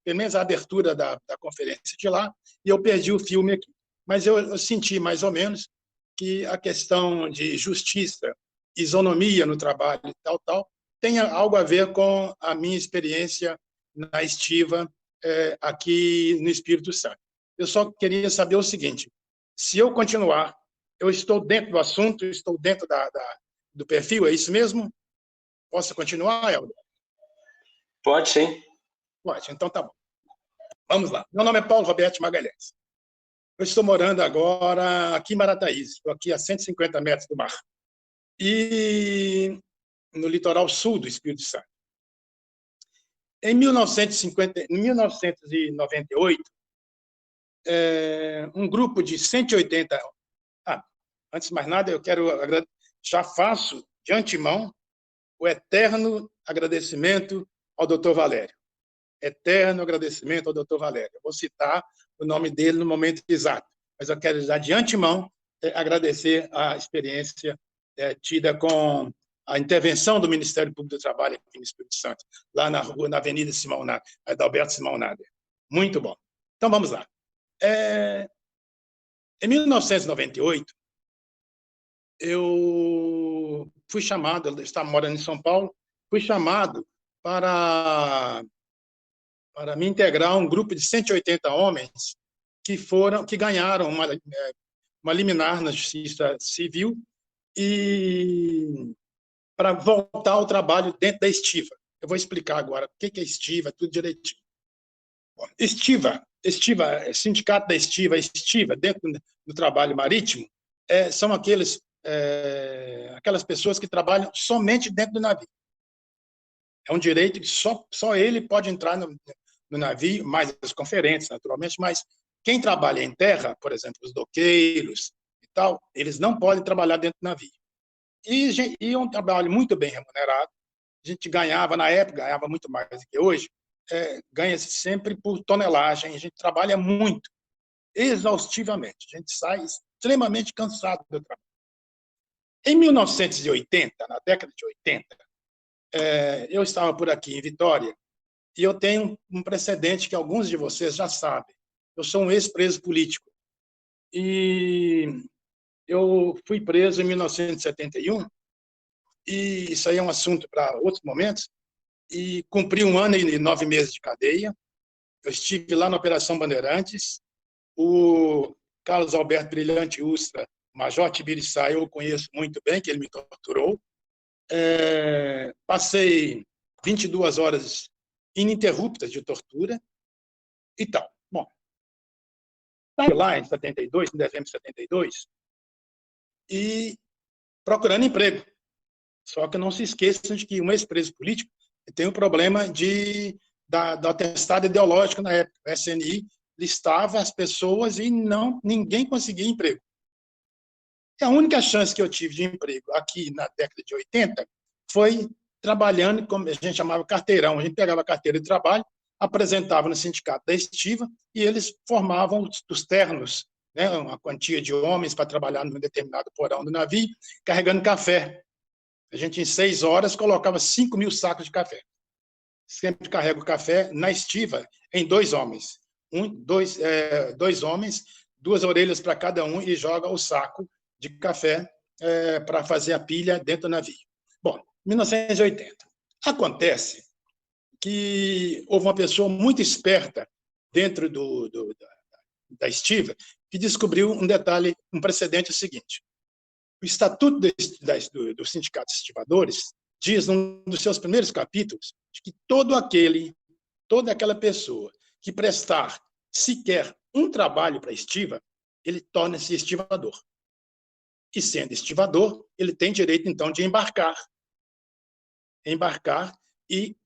pelo menos a abertura da conferência de lá, e eu perdi o filme aqui. Mas eu senti, mais ou menos, que a questão de justiça, isonomia no trabalho e tal, tenha algo a ver com a minha experiência na estiva aqui no Espírito Santo. Eu só queria saber o seguinte, se eu continuar, eu estou dentro do assunto, estou dentro do perfil, é isso mesmo? Posso continuar, Helder? Pode, sim. Pode, então tá bom. Vamos lá. Meu nome é Paulo Roberto Magalhães. Eu estou morando agora aqui em Marataízes, estou aqui a 150 metros do mar. E no litoral sul do Espírito Santo. Em 1998, um grupo de 180... antes de mais nada, eu quero já faço de antemão o eterno agradecimento ao Dr. Valério. Eterno agradecimento ao Dr. Valério. Eu vou citar o nome dele no momento exato, mas eu quero já de antemão agradecer a experiência tida com a intervenção do Ministério Público do Trabalho aqui no Espírito Santo, lá na Avenida Simão Nader, Adalberto Simão Nader. Muito bom. Então, vamos lá. Em 1998, eu fui chamado, eu estava morando em São Paulo, fui chamado para me integrar a um grupo de 180 homens que ganharam uma liminar na Justiça Civil e para voltar ao trabalho dentro da estiva. Eu vou explicar agora o que é estiva, tudo direitinho. Bom, estiva, sindicato da estiva, dentro do trabalho marítimo, são aquelas pessoas que trabalham somente dentro do navio. É um direito que só ele pode entrar no navio, mais as conferências, naturalmente, mas quem trabalha em terra, por exemplo, os doqueiros e tal, eles não podem trabalhar dentro do navio. E é um trabalho muito bem remunerado. A gente ganhava, na época, ganhava muito mais do que hoje, ganha-se sempre por tonelagem, a gente trabalha muito, exaustivamente, a gente sai extremamente cansado do trabalho. Em 1980, na década de 80, eu estava por aqui em Vitória e eu tenho um precedente que alguns de vocês já sabem. Eu sou um ex-preso político e eu fui preso em 1971 e isso aí é um assunto para outros momentos e cumpri 1 ano e 9 meses de cadeia. Eu estive lá na Operação Bandeirantes. O Carlos Alberto Brilhante Ustra, Major Tibiriçá, eu o conheço muito bem, que ele me torturou. Passei 22 horas ininterruptas de tortura e tal. Bom, lá em 72, em dezembro de 72, e procurando emprego. Só que não se esqueçam de que um ex-preso político tem o problema do atestado ideológico na época. O SNI listava as pessoas e ninguém conseguia emprego. E a única chance que eu tive de emprego aqui na década de 80 foi trabalhando, como a gente chamava carteirão. A gente pegava a carteira de trabalho, apresentava no sindicato da estiva e eles formavam os ternos, né, uma quantia de homens para trabalhar num determinado porão do navio, carregando café. A gente, em 6 horas, colocava 5.000 sacos de café. Sempre carrega o café na estiva em 2 homens. 2 homens, 2 orelhas para cada um e joga o saco de café para fazer a pilha dentro do navio. Bom, 1980. Acontece que houve uma pessoa muito esperta dentro da estiva que descobriu um detalhe, um precedente seguinte. O Estatuto do Sindicato de Estivadores diz, num dos seus primeiros capítulos, que toda aquela pessoa que prestar sequer um trabalho para a estiva, ele torna-se estivador. E, sendo estivador, ele tem direito, então, de embarcar e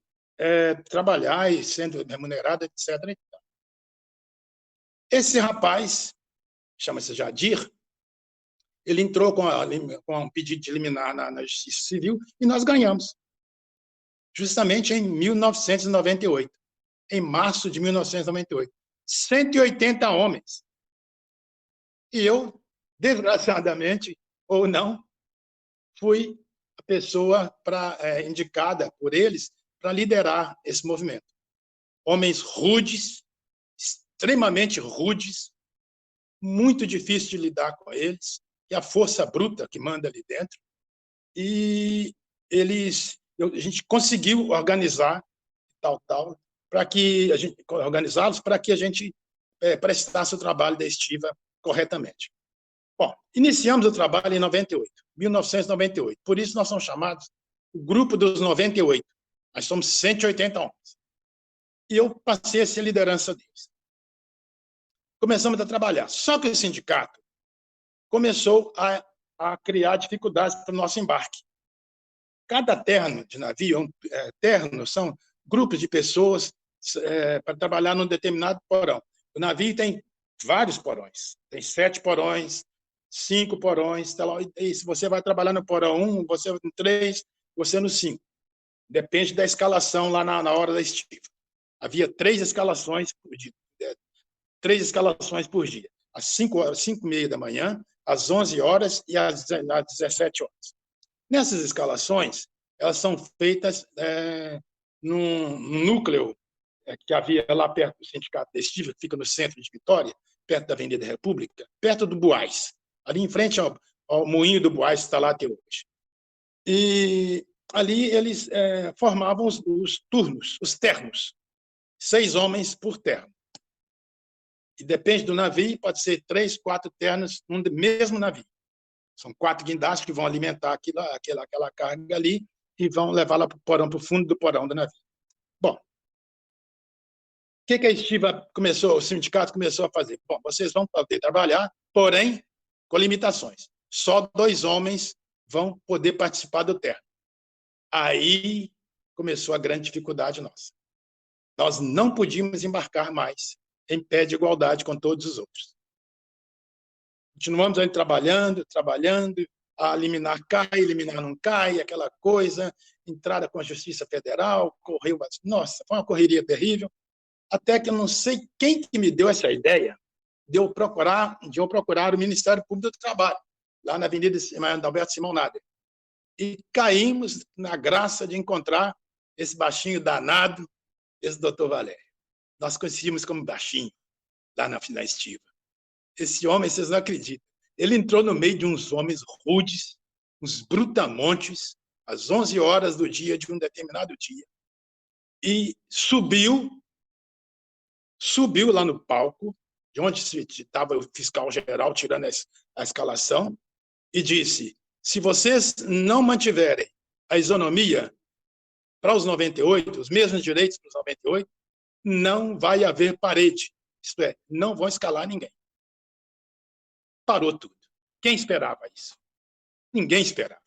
trabalhar, e sendo remunerado, etc. Esse rapaz, chama-se Jadir, ele entrou com um pedido de liminar na Justiça Civil e nós ganhamos. Justamente em 1998, em março de 1998. 180 homens. E eu, desgraçadamente, ou não, fui a pessoa indicada por eles para liderar esse movimento. Homens rudes, extremamente rudes, muito difícil de lidar com eles, e a força bruta que manda ali dentro. E a gente conseguiu organizar para que organizá-los para que a gente prestasse o trabalho da estiva corretamente. Bom, iniciamos o trabalho em 1998. Por isso nós somos chamados o Grupo dos 98. Nós somos 180 homens. E eu passei a ser liderança deles. Começamos a trabalhar. Só que o sindicato começou a criar dificuldades para o nosso embarque. Cada terno de navio, terno são grupos de pessoas para trabalhar num determinado porão. O navio tem vários porões. Tem 7 porões, 5 porões, tá lá, e se você vai trabalhar no porão 1, você no 3, você no 5. Depende da escalação lá na hora da estiva. Havia 3 escalações por dia. 3 escalações por dia. Às 5h30 da manhã, às 11 horas e às 17 horas. Nessas escalações, elas são feitas num núcleo que havia lá perto do Sindicato da Estiva, que fica no centro de Vitória, perto da Avenida República, perto do Buás, ali em frente ao Moinho do Buás, que está lá até hoje. E ali eles formavam os turnos, os ternos, 6 homens por terno. E depende do navio, pode ser 3, 4 ternos no mesmo navio. São 4 guindastes que vão alimentar aquela carga ali e vão levá-la para o fundo do porão do navio. Bom, o que a estiva começou, o sindicato começou a fazer? Bom, vocês vão poder trabalhar, porém, com limitações. Só 2 homens vão poder participar do terno. Aí começou a grande dificuldade nossa. Nós não podíamos embarcar mais em pé de igualdade com todos os outros. Continuamos aí trabalhando, a liminar cai, eliminar não cai, aquela coisa, entrada com a Justiça Federal, correu... Nossa, foi uma correria terrível, até que eu não sei quem que me deu essa ideia de eu procurar o Ministério Público do Trabalho, lá na Avenida Alberto Simão Nader. E caímos na graça de encontrar esse baixinho danado, esse doutor Valério. Nós conhecíamos como baixinho, lá na estiva. Esse homem, vocês não acreditam, ele entrou no meio de uns homens rudes, uns brutamontes, às 11 horas do dia de um determinado dia, e subiu lá no palco, de onde estava o fiscal-geral tirando a escalação, e disse: se vocês não mantiverem a isonomia para os 98, os mesmos direitos para os 98, não vai haver parede. Isto é, não vão escalar ninguém. Parou tudo. Quem esperava isso? Ninguém esperava.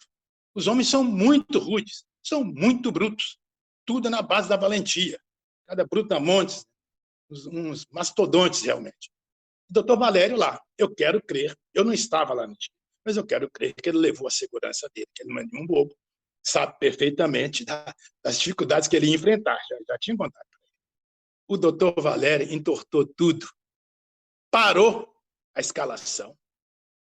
Os homens são muito rudes, são muito brutos. Tudo na base da valentia. Cada brutamontes, uns mastodontes, realmente. O doutor Valério lá, eu quero crer, eu não estava lá no dia, mas eu quero crer que ele levou a segurança dele, que ele não é nenhum bobo, sabe perfeitamente das dificuldades que ele ia enfrentar. Já tinha contado para ele. O doutor Valério entortou tudo, parou a escalação,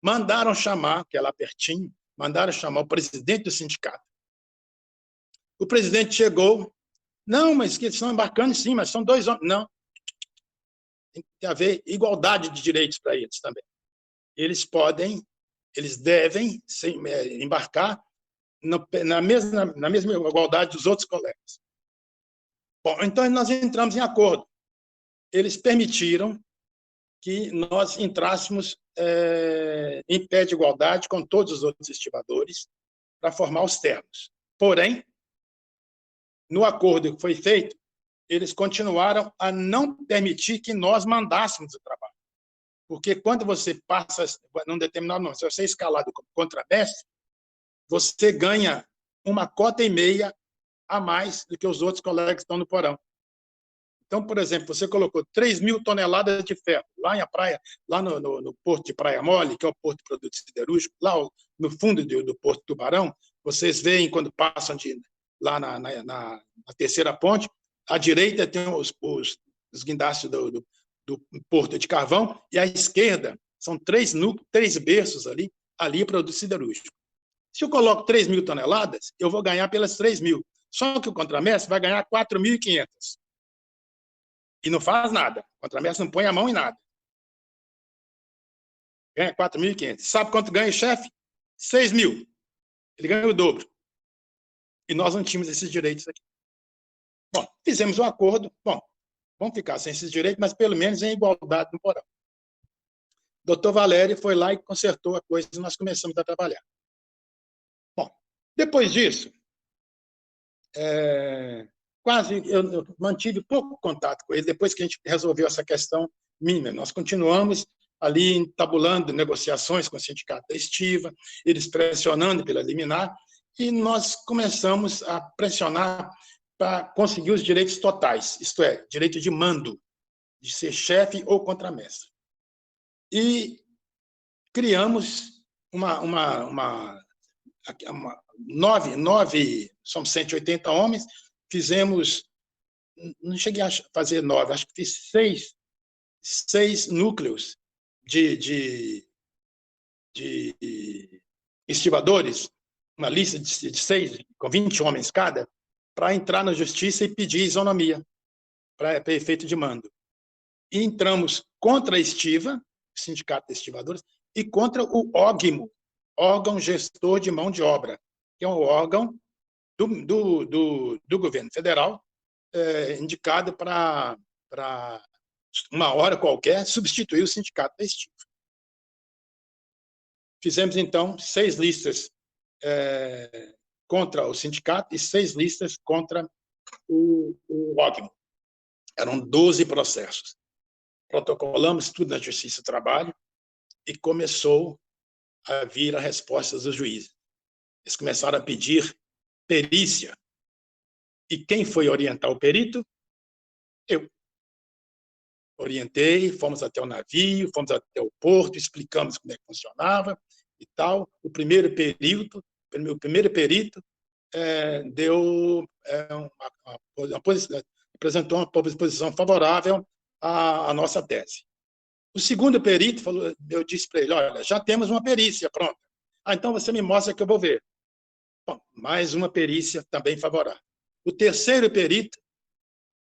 mandaram chamar, que é lá pertinho, mandaram chamar o presidente do sindicato. O presidente chegou, não, mas que estão embarcando sim, mas são 2 homens. Não, tem que haver igualdade de direitos para eles também. Eles devem embarcar na mesma igualdade dos outros colegas. Bom, então nós entramos em acordo. Eles permitiram que nós entrássemos em pé de igualdade com todos os outros estivadores para formar os ternos. Porém, no acordo que foi feito, eles continuaram a não permitir que nós mandássemos o trabalho. Porque quando você passa num determinado momento, se você é escalado como contramestre, você ganha 1,5 cota a mais do que os outros colegas que estão no porão. Então, por exemplo, você colocou 3.000 toneladas de ferro lá na praia, lá no porto de Praia Mole, que é o porto de produtos siderúrgicos, lá no fundo do porto Tubarão, vocês veem quando passam lá na terceira ponte, à direita tem os guindastes do porto de Carvão, e à esquerda são 3 berços ali é produto siderúrgico. Se eu coloco 3.000 toneladas, eu vou ganhar pelas 3.000. Só que o contramestre vai ganhar 4.500. E não faz nada. O contramestre não põe a mão em nada. Ganha 4.500. Sabe quanto ganha o chefe? 6.000. Ele ganha o dobro. E nós não tínhamos esses direitos aqui. Bom, fizemos um acordo. Bom, vamos ficar sem esses direitos, mas pelo menos em igualdade no porão. O doutor Valério foi lá e consertou a coisa e nós começamos a trabalhar. Bom, depois disso, eu mantive pouco contato com ele, depois que a gente resolveu essa questão mínima. Nós continuamos ali entabulando negociações com o Sindicato da Estiva, eles pressionando pela liminar, e nós começamos a pressionar para conseguir os direitos totais, isto é, direito de mando, de ser chefe ou contramestre. e criamos somos 180 homens, fizemos, não cheguei a fazer 9, acho que fiz 6 núcleos de estivadores, uma lista de 6, com 20 homens cada, para entrar na justiça e pedir isonomia, para efeito de mando. E entramos contra a Estiva, o Sindicato de Estivadores, e contra o OGMO, órgão gestor de mão de obra, que é um órgão do governo federal, indicado para uma hora qualquer substituir o Sindicato da Estiva. Fizemos, então, 6 listas contra o sindicato e 6 listas contra o OGMO. Eram 12 processos. Protocolamos tudo na Justiça do Trabalho e começou a vir a resposta dos juízes. Eles começaram a pedir perícia. E quem foi orientar o perito? Eu. Orientei, fomos até o navio, fomos até o porto, explicamos como é que funcionava e tal. O primeiro perito apresentou uma posição favorável à nossa tese. O segundo perito falou, eu disse para ele, olha, já temos uma perícia pronta. Então você me mostra que eu vou ver. Bom, mais uma perícia também favorável. O terceiro perito,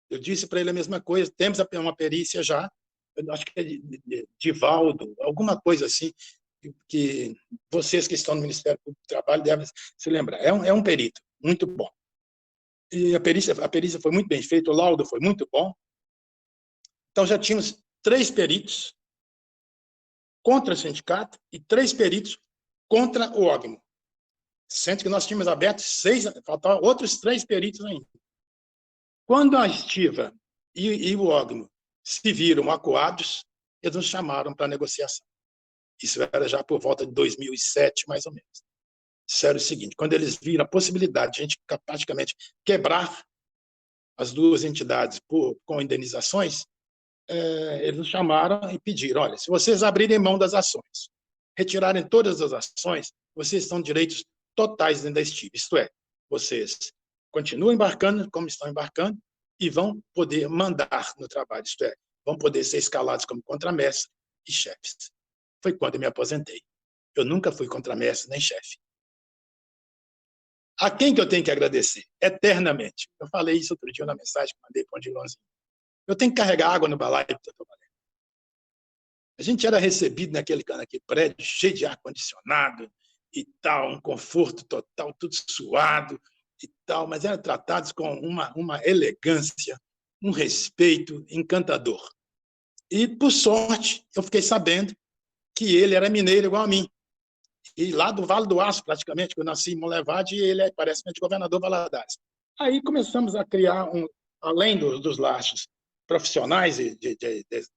eu disse para ele a mesma coisa, temos uma perícia já, eu acho que é de Divaldo, alguma coisa assim, que vocês que estão no Ministério Público do Trabalho devem se lembrar. É um perito, muito bom. E a perícia foi muito bem feita, o laudo foi muito bom. Então já tínhamos 3 peritos contra o sindicato e 3 peritos contra o OGMO. Sendo que nós tínhamos aberto 6, faltavam outros 3 peritos ainda. Quando a Estiva e o OGMO se viram acuados, eles nos chamaram para negociação. Isso era já por volta de 2007, mais ou menos. Disseram o seguinte, quando eles viram a possibilidade de a gente praticamente quebrar as 2 entidades com indenizações, eles nos chamaram e pediram, olha, se vocês abrirem mão das ações, retirarem todas as ações, vocês estão direitos totais dentro da Estiva. Isto é, vocês continuam embarcando como estão embarcando e vão poder mandar no trabalho, isto é, vão poder ser escalados como contramestre e chefes. Foi quando eu me aposentei. Eu nunca fui contramestre nem chefe. A quem que eu tenho que agradecer? Eternamente. Eu falei isso outro dia na mensagem que mandei para o Odilonzinho. Eu tenho que carregar água no balaio, doutor Valério. A gente era recebido naquele prédio cheio de ar-condicionado e tal, um conforto total, tudo suado e tal, mas eram tratados com uma elegância, um respeito encantador. E, por sorte, eu fiquei sabendo que ele era mineiro igual a mim. E lá do Vale do Aço, praticamente, que eu nasci em Monlevade, e ele é, parece, governador Valadares. Aí começamos a criar, além dos laços profissionais de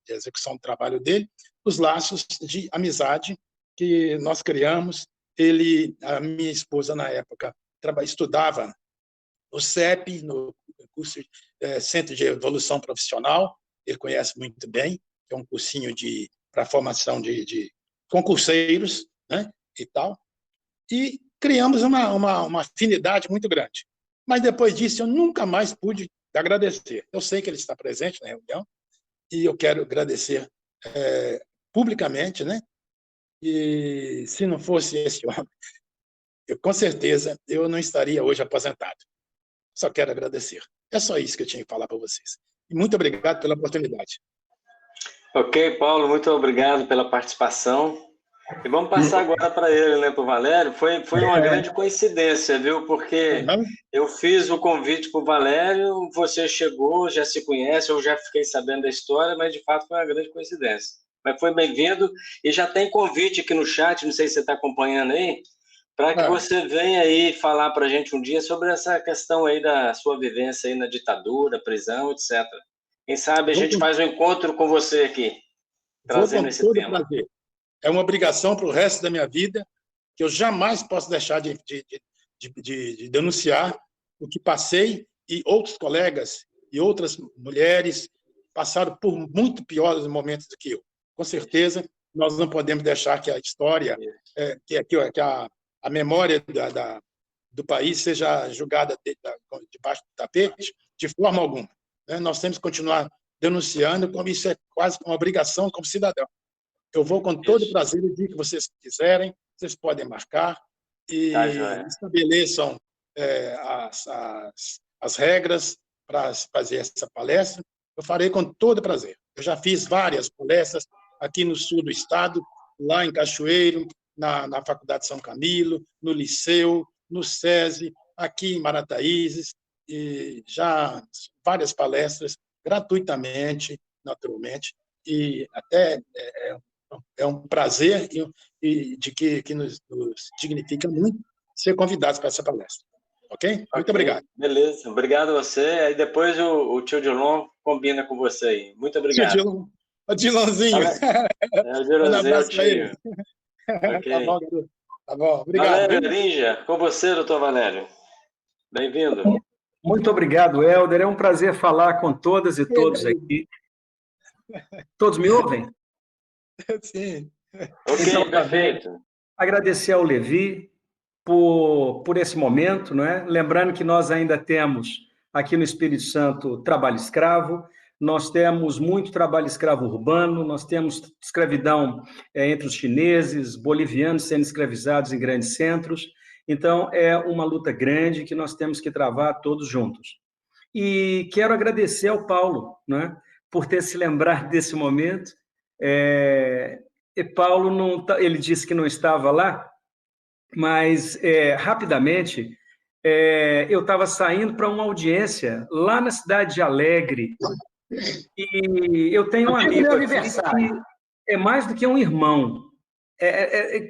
execução do trabalho dele, os laços de amizade que nós criamos. A minha esposa, na época, estudava no CEP, no curso Centro de Evolução Profissional, ele conhece muito bem, que é um cursinho para formação de concurseiros, né, e tal, e criamos uma afinidade muito grande. Mas depois disso eu nunca mais pude agradecer. Eu sei que ele está presente na reunião e eu quero agradecer publicamente, né? E se não fosse esse homem, com certeza eu não estaria hoje aposentado. Só quero agradecer. É só isso que eu tinha que falar para vocês. E muito obrigado pela oportunidade. Ok, Paulo, muito obrigado pela participação. E vamos passar agora para ele, né, para o Valério. Foi uma grande coincidência, viu? Porque eu fiz o convite para o Valério, você chegou, já se conhece, eu já fiquei sabendo da história, mas de fato foi uma grande coincidência. Mas foi bem-vindo e já tem convite aqui no chat, não sei se você está acompanhando aí, para que você venha aí falar para a gente um dia sobre essa questão aí da sua vivência aí na ditadura, prisão, etc. Quem sabe a gente faz um encontro com você aqui, trazendo esse tema. Prazer. É uma obrigação para o resto da minha vida, que eu jamais posso deixar de denunciar o que passei, e outros colegas e outras mulheres passaram por muito piores momentos do que eu. Com certeza, nós não podemos deixar que a história, que a memória do país seja julgada debaixo do tapete, de forma alguma. Né? Nós temos que continuar denunciando, como isso é quase uma obrigação como cidadão. Eu vou com todo prazer o dia que vocês quiserem, vocês podem marcar e estabeleçam as regras para fazer essa palestra. Eu farei com todo prazer. Eu já fiz várias palestras aqui no sul do estado, lá em Cachoeiro, na Faculdade São Camilo, no Liceu, no SESI, aqui em Marataízes, e já várias palestras gratuitamente, naturalmente, e até é um prazer e de que nos dignifica muito ser convidados para essa palestra. Ok? Muito obrigado. Beleza, obrigado a você. Aí depois o tio Dilon combina com você aí. Muito obrigado. Tio Dilon. O Dilonzinho. O Dilonzinho, tio. Okay. Tá bom, obrigado. Valério Ninja, com você, doutor Valério. Bem-vindo. Muito obrigado, Helder. É um prazer falar com todas e todos aqui. Todos me ouvem? Sim. Ok, então, perfeito. Agradecer ao Levi por esse momento, não é? Lembrando que nós ainda temos aqui no Espírito Santo trabalho escravo, nós temos muito trabalho escravo urbano, nós temos escravidão entre os chineses, bolivianos sendo escravizados em grandes centros. Então, é uma luta grande que nós temos que travar todos juntos. E quero agradecer ao Paulo, né, por ter se lembrado desse momento. E Paulo, ele disse que não estava lá, mas, rapidamente, eu estava saindo para uma audiência lá na cidade de Alegre, e eu tenho um amigo aqui que é mais do que um irmão.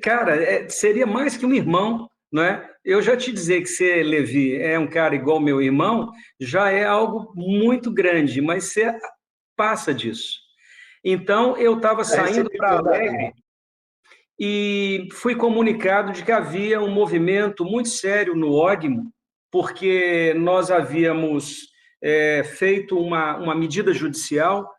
Cara, seria mais que um irmão, não é? Eu já te dizer que você, Levi, é um cara igual meu irmão, já é algo muito grande, mas você passa disso. Então, eu estava saindo para Alegre e fui comunicado de que havia um movimento muito sério no OGMO, porque nós havíamos feito uma medida judicial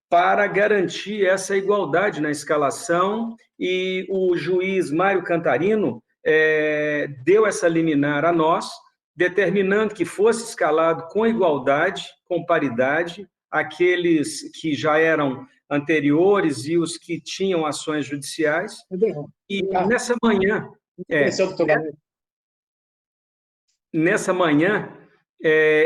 para garantir essa igualdade na escalação, e o juiz Mário Cantarino deu essa liminar a nós, determinando que fosse escalado com igualdade, com paridade, aqueles que já eram anteriores e os que tinham ações judiciais. E nessa manhã,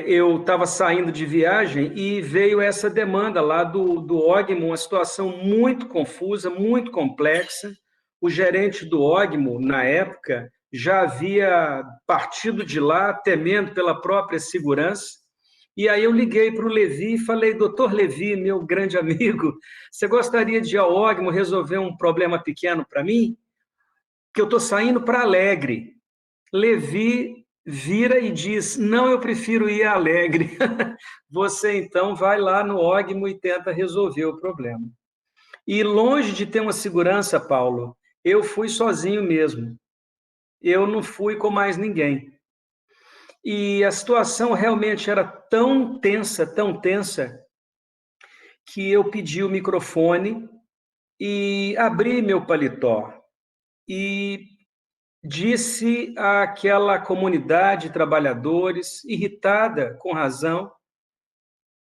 eu estava saindo de viagem e veio essa demanda lá do OGMO, uma situação muito confusa, muito complexa. O gerente do OGMO, na época, já havia partido de lá, temendo pela própria segurança. E aí eu liguei para o Levi e falei: doutor Levi, meu grande amigo, você gostaria de ir ao OGMO resolver um problema pequeno para mim? Que eu estou saindo para Alegre. Levi vira e diz: não, eu prefiro ir a Alegre. Você, então, vai lá no OGMO e tenta resolver o problema. E longe de ter uma segurança, Paulo, eu fui sozinho mesmo. Eu não fui com mais ninguém. E a situação realmente era tão tensa, que eu pedi o microfone e abri meu paletó e disse àquela comunidade de trabalhadores, irritada, com razão,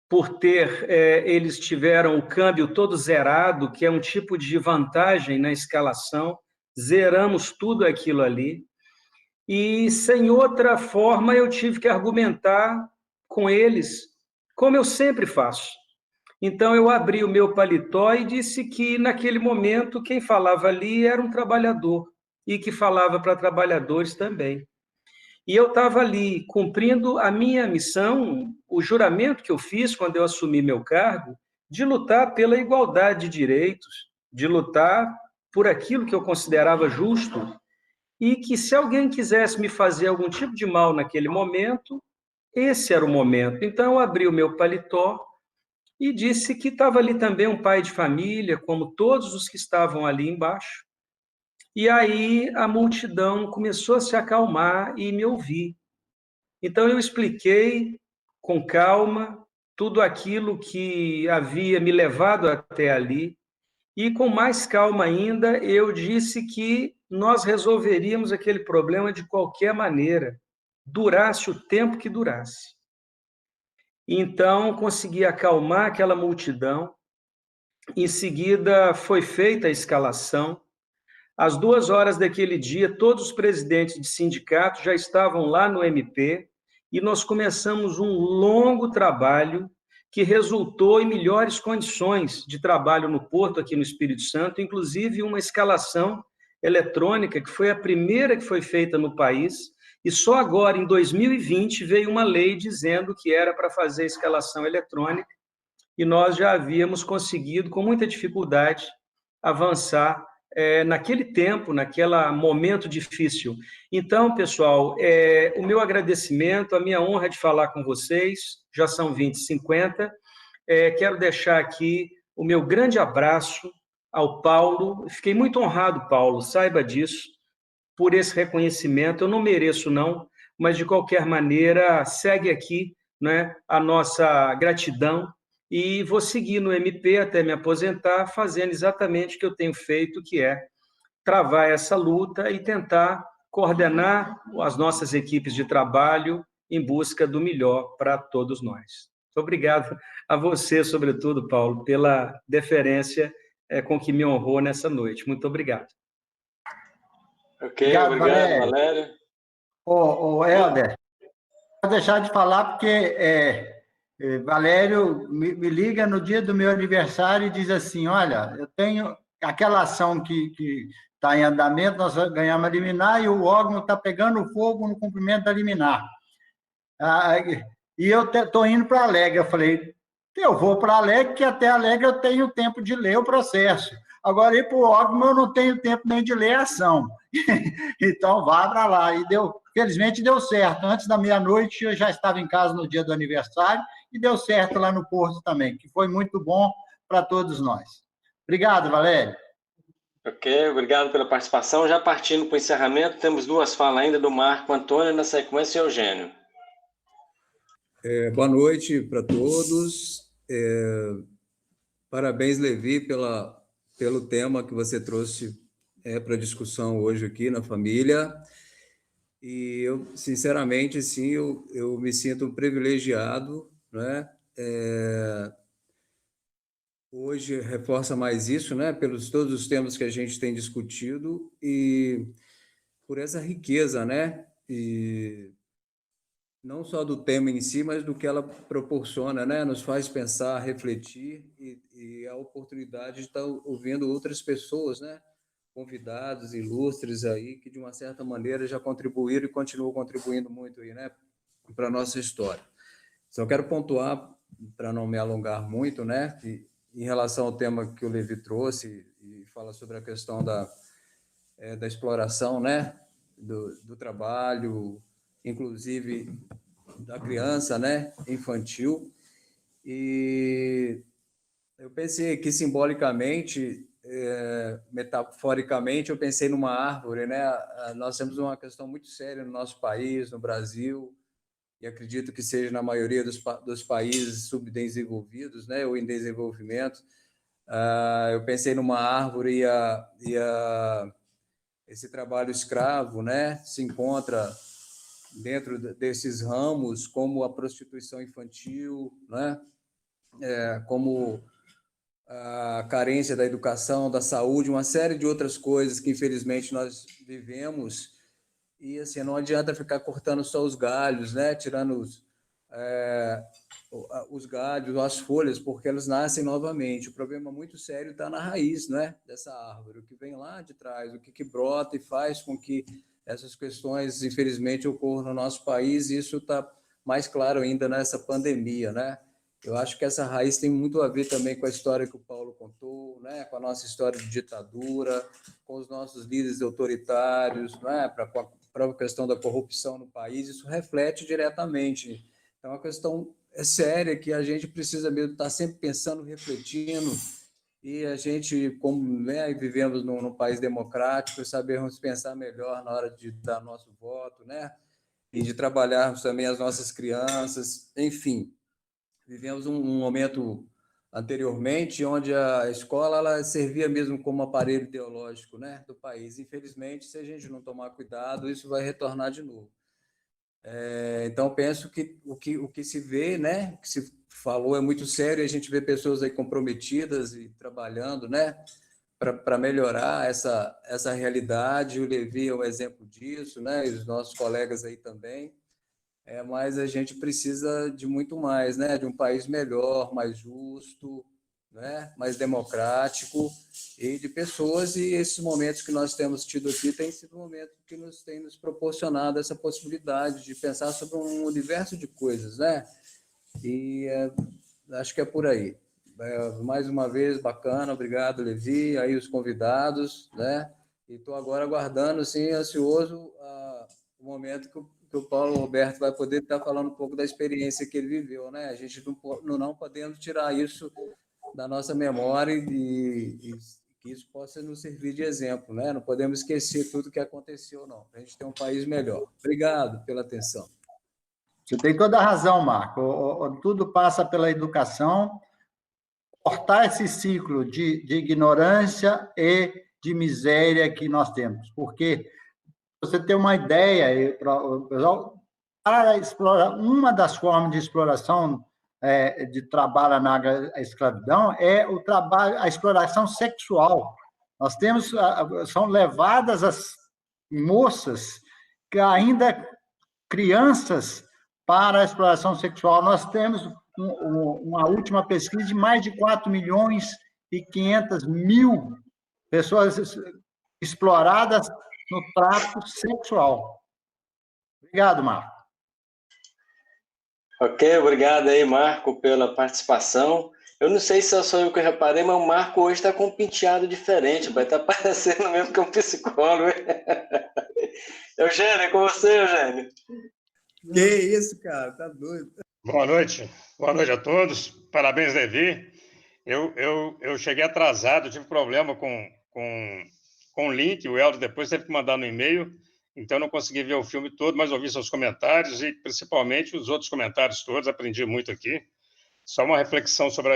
por eles tiveram o câmbio todo zerado, que é um tipo de vantagem na escalação, zeramos tudo aquilo ali, e sem outra forma eu tive que argumentar com eles, como eu sempre faço. Então eu abri o meu paletó e disse que naquele momento quem falava ali era um trabalhador, e que falava para trabalhadores também. E eu estava ali cumprindo a minha missão, o juramento que eu fiz quando eu assumi meu cargo, de lutar pela igualdade de direitos, de lutar por aquilo que eu considerava justo, e que se alguém quisesse me fazer algum tipo de mal naquele momento, esse era o momento. Então eu abri o meu paletó e disse que estava ali também um pai de família, como todos os que estavam ali embaixo. E aí a multidão começou a se acalmar e me ouvir. Então eu expliquei com calma tudo aquilo que havia me levado até ali, E com mais calma ainda, eu disse que nós resolveríamos aquele problema de qualquer maneira, durasse o tempo que durasse. Então, consegui acalmar aquela multidão. Em seguida, foi feita a escalação. Às 2h daquele dia, todos os presidentes de sindicatos já estavam lá no MP e nós começamos um longo trabalho que resultou em melhores condições de trabalho no Porto, aqui no Espírito Santo, inclusive uma escalação eletrônica, que foi a primeira que foi feita no país, e só agora, em 2020, veio uma lei dizendo que era para fazer a escalação eletrônica, e nós já havíamos conseguido, com muita dificuldade, avançar naquele tempo, naquele momento difícil. Então, pessoal, o meu agradecimento, a minha honra de falar com vocês, já são 20h50, quero deixar aqui o meu grande abraço ao Paulo. Fiquei muito honrado, Paulo, saiba disso, por esse reconhecimento. Eu não mereço, não, mas, de qualquer maneira, segue aqui, né, a nossa gratidão, e vou seguir no MP até me aposentar, fazendo exatamente o que eu tenho feito, que é travar essa luta e tentar coordenar as nossas equipes de trabalho em busca do melhor para todos nós. Muito obrigado a você, sobretudo, Paulo, pela deferência com que me honrou nessa noite. Muito obrigado. Ok, obrigado, Valério. Ô, Helder, não vou deixar de falar porque Valério me liga no dia do meu aniversário e diz assim, olha, eu tenho aquela ação que está em andamento, nós ganhamos a liminar e o órgão está pegando fogo no cumprimento da liminar. E eu estou indo para Alegre. Eu falei, eu vou para Alegre, que até Alegre eu tenho tempo de ler o processo. Agora, ir para o órgão, eu não tenho tempo nem de ler a ação. Então, vá para lá. E felizmente deu certo. Antes da meia-noite, eu já estava em casa no dia do aniversário e deu certo lá no Porto também, que foi muito bom para todos nós. Obrigado, Valério. Ok, obrigado pela participação. Já partindo para o encerramento, temos 2 falas ainda do Marco Antônio, na sequência, Eugênio. Boa noite para todos. Parabéns, Levi, pelo tema que você trouxe para discussão hoje aqui na família. E eu, sinceramente, sim, eu me sinto privilegiado, né? Hoje reforça mais isso, né? Pelos todos os temas que a gente tem discutido e por essa riqueza, né? E não só do tema em si, mas do que ela proporciona, né? Nos faz pensar, refletir e a oportunidade de estar ouvindo outras pessoas, né? Convidados ilustres aí que, de uma certa maneira, já contribuíram e continuam contribuindo muito aí, né? Para a nossa história. Só quero pontuar, para não me alongar muito, né? Que, em relação ao tema que o Levi trouxe e fala sobre a questão da exploração, né? Do trabalho, inclusive da criança, né, infantil, e eu pensei que simbolicamente, metaforicamente, eu pensei numa árvore, né? Nós temos uma questão muito séria no nosso país, no Brasil, e acredito que seja na maioria dos países subdesenvolvidos, né, ou em desenvolvimento. Eu pensei numa árvore e esse trabalho escravo, né, se encontra dentro desses ramos, como a prostituição infantil, né? Como a carência da educação, da saúde, uma série de outras coisas que, infelizmente, nós vivemos. E assim, não adianta ficar cortando só os galhos, né? Tirando os galhos, as folhas, porque elas nascem novamente. O problema muito sério está na raiz, né, dessa árvore, o que vem lá de trás, o que brota e faz com que essas questões, infelizmente, ocorram no nosso país, e isso está mais claro ainda nessa pandemia, né? Eu acho que essa raiz tem muito a ver também com a história que o Paulo contou, né? Com a nossa história de ditadura, com os nossos líderes autoritários, né? Com a própria questão da corrupção no país, isso reflete diretamente. É uma questão séria que a gente precisa mesmo estar sempre pensando, refletindo, e a gente, como, né, vivemos num país democrático, sabemos pensar melhor na hora de dar nosso voto, né? E de trabalharmos também as nossas crianças, enfim. Vivemos um momento anteriormente, onde a escola ela servia mesmo como aparelho ideológico, né, do país. Infelizmente, se a gente não tomar cuidado, isso vai retornar de novo. Então, penso que o que se vê, né, o que se falou é muito sério, e a gente vê pessoas aí comprometidas e trabalhando, né, para melhorar essa realidade. O Levi é um exemplo disso, né, e os nossos colegas aí também. Mas a gente precisa de muito mais, né, de um país melhor, mais justo, né, mais democrático, e de pessoas, e esses momentos que nós temos tido aqui têm sido momentos que têm nos proporcionado essa possibilidade de pensar sobre um universo de coisas, né, e acho que é por aí. Mais uma vez, bacana, obrigado, Levi, aí os convidados, né, e estou agora aguardando, assim, ansioso o momento que o Paulo Roberto vai poder estar falando um pouco da experiência que ele viveu, né, a gente não podemos tirar isso da nossa memória e que isso possa nos servir de exemplo, né, não podemos esquecer tudo que aconteceu, não, para a gente ter um país melhor. Obrigado pela atenção. Você tem toda a razão, Marco. Tudo passa pela educação, cortar esse ciclo de ignorância e de miséria que nós temos. Porque você tem uma ideia, para explorar, uma das formas de exploração de trabalho na escravidão é o trabalho, a exploração sexual. Nós temos, são levadas as moças que ainda crianças para a exploração sexual. Nós temos uma última pesquisa de mais de 4.500.000 pessoas exploradas no trato sexual. Obrigado, Marco. Ok, obrigado aí, Marco, pela participação. Eu não sei se sou eu que reparei, mas o Marco hoje está com um penteado diferente, vai estar parecendo mesmo que um psicólogo. Eugênio, é com você, Eugênio. Que isso, cara, tá doido. Boa noite a todos. Parabéns, Levi. Eu cheguei atrasado, tive problema com o link, o Helder depois teve que mandar no e-mail, então não consegui ver o filme todo, mas ouvi seus comentários e principalmente os outros comentários todos, aprendi muito aqui. Só uma reflexão sobre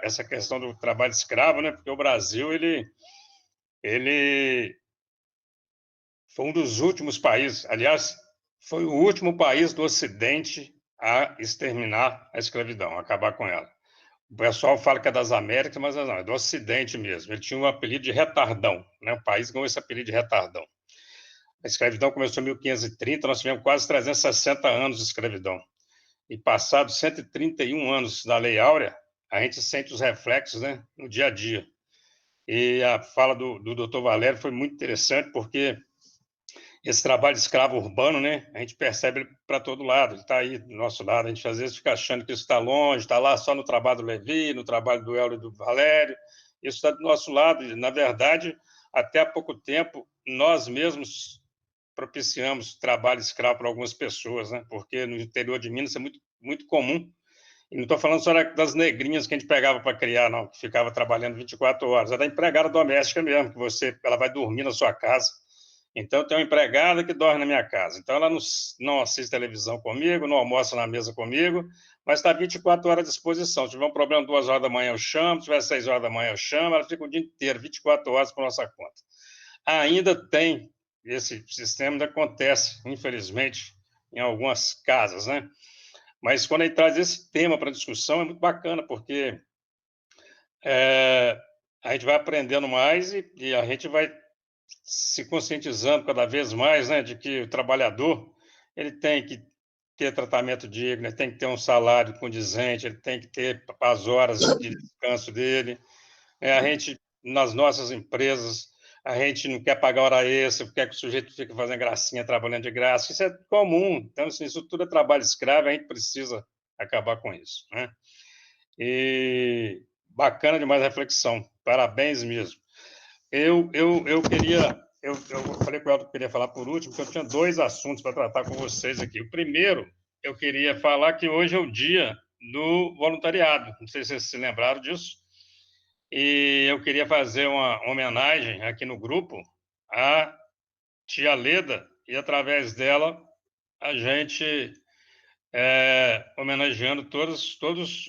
essa questão do trabalho escravo, né? Porque o Brasil, ele foi um dos últimos países, aliás, foi o último país do Ocidente a exterminar a escravidão, a acabar com ela. O pessoal fala que é das Américas, mas não, é do Ocidente mesmo. Ele tinha um apelido de retardão, né? O país ganhou esse apelido de retardão. A escravidão começou em 1530, nós tivemos quase 360 anos de escravidão. E passados 131 anos da Lei Áurea, a gente sente os reflexos, né, no dia a dia. E a fala do Dr. Valério foi muito interessante, porque esse trabalho escravo urbano, né, a gente percebe para todo lado, ele está aí do nosso lado, a gente às vezes fica achando que isso está longe, está lá só no trabalho do Levi, no trabalho do Hélio e do Valério, isso está do nosso lado, e, na verdade, até há pouco tempo, nós mesmos propiciamos trabalho escravo para algumas pessoas, né, porque no interior de Minas é muito, muito comum, e não estou falando só das negrinhas que a gente pegava para criar, não, que ficava trabalhando 24 horas, é da empregada doméstica mesmo, que ela vai dormir na sua casa. Então, tem uma empregada que dorme na minha casa. Então, ela não assiste televisão comigo, não almoça na mesa comigo, mas está 24 horas à disposição. Se tiver um problema 2 horas da manhã, eu chamo. Se tiver 6 horas da manhã, eu chamo. Ela fica o dia inteiro, 24 horas por nossa conta. Ainda tem esse sistema, ainda acontece, infelizmente, em algumas casas, né? Mas quando a gente traz esse tema para discussão, é muito bacana, porque a gente vai aprendendo mais e a gente vai se conscientizando cada vez mais, né, de que o trabalhador ele tem que ter tratamento digno, ele tem que ter um salário condizente, ele tem que ter as horas de descanso dele. A gente, nas nossas empresas, a gente não quer pagar hora extra, quer que o sujeito fique fazendo gracinha, trabalhando de graça. Isso é comum. Então, assim, isso tudo é trabalho escravo, a gente precisa acabar com isso, né? E bacana demais a reflexão. Parabéns mesmo. Eu falei com o Elton que eu queria falar por último, porque eu tinha 2 assuntos para tratar com vocês aqui. O primeiro, eu queria falar que hoje é o dia do voluntariado. Não sei se vocês se lembraram disso. E eu queria fazer uma homenagem aqui no grupo à tia Leda, e através dela a gente homenageando todos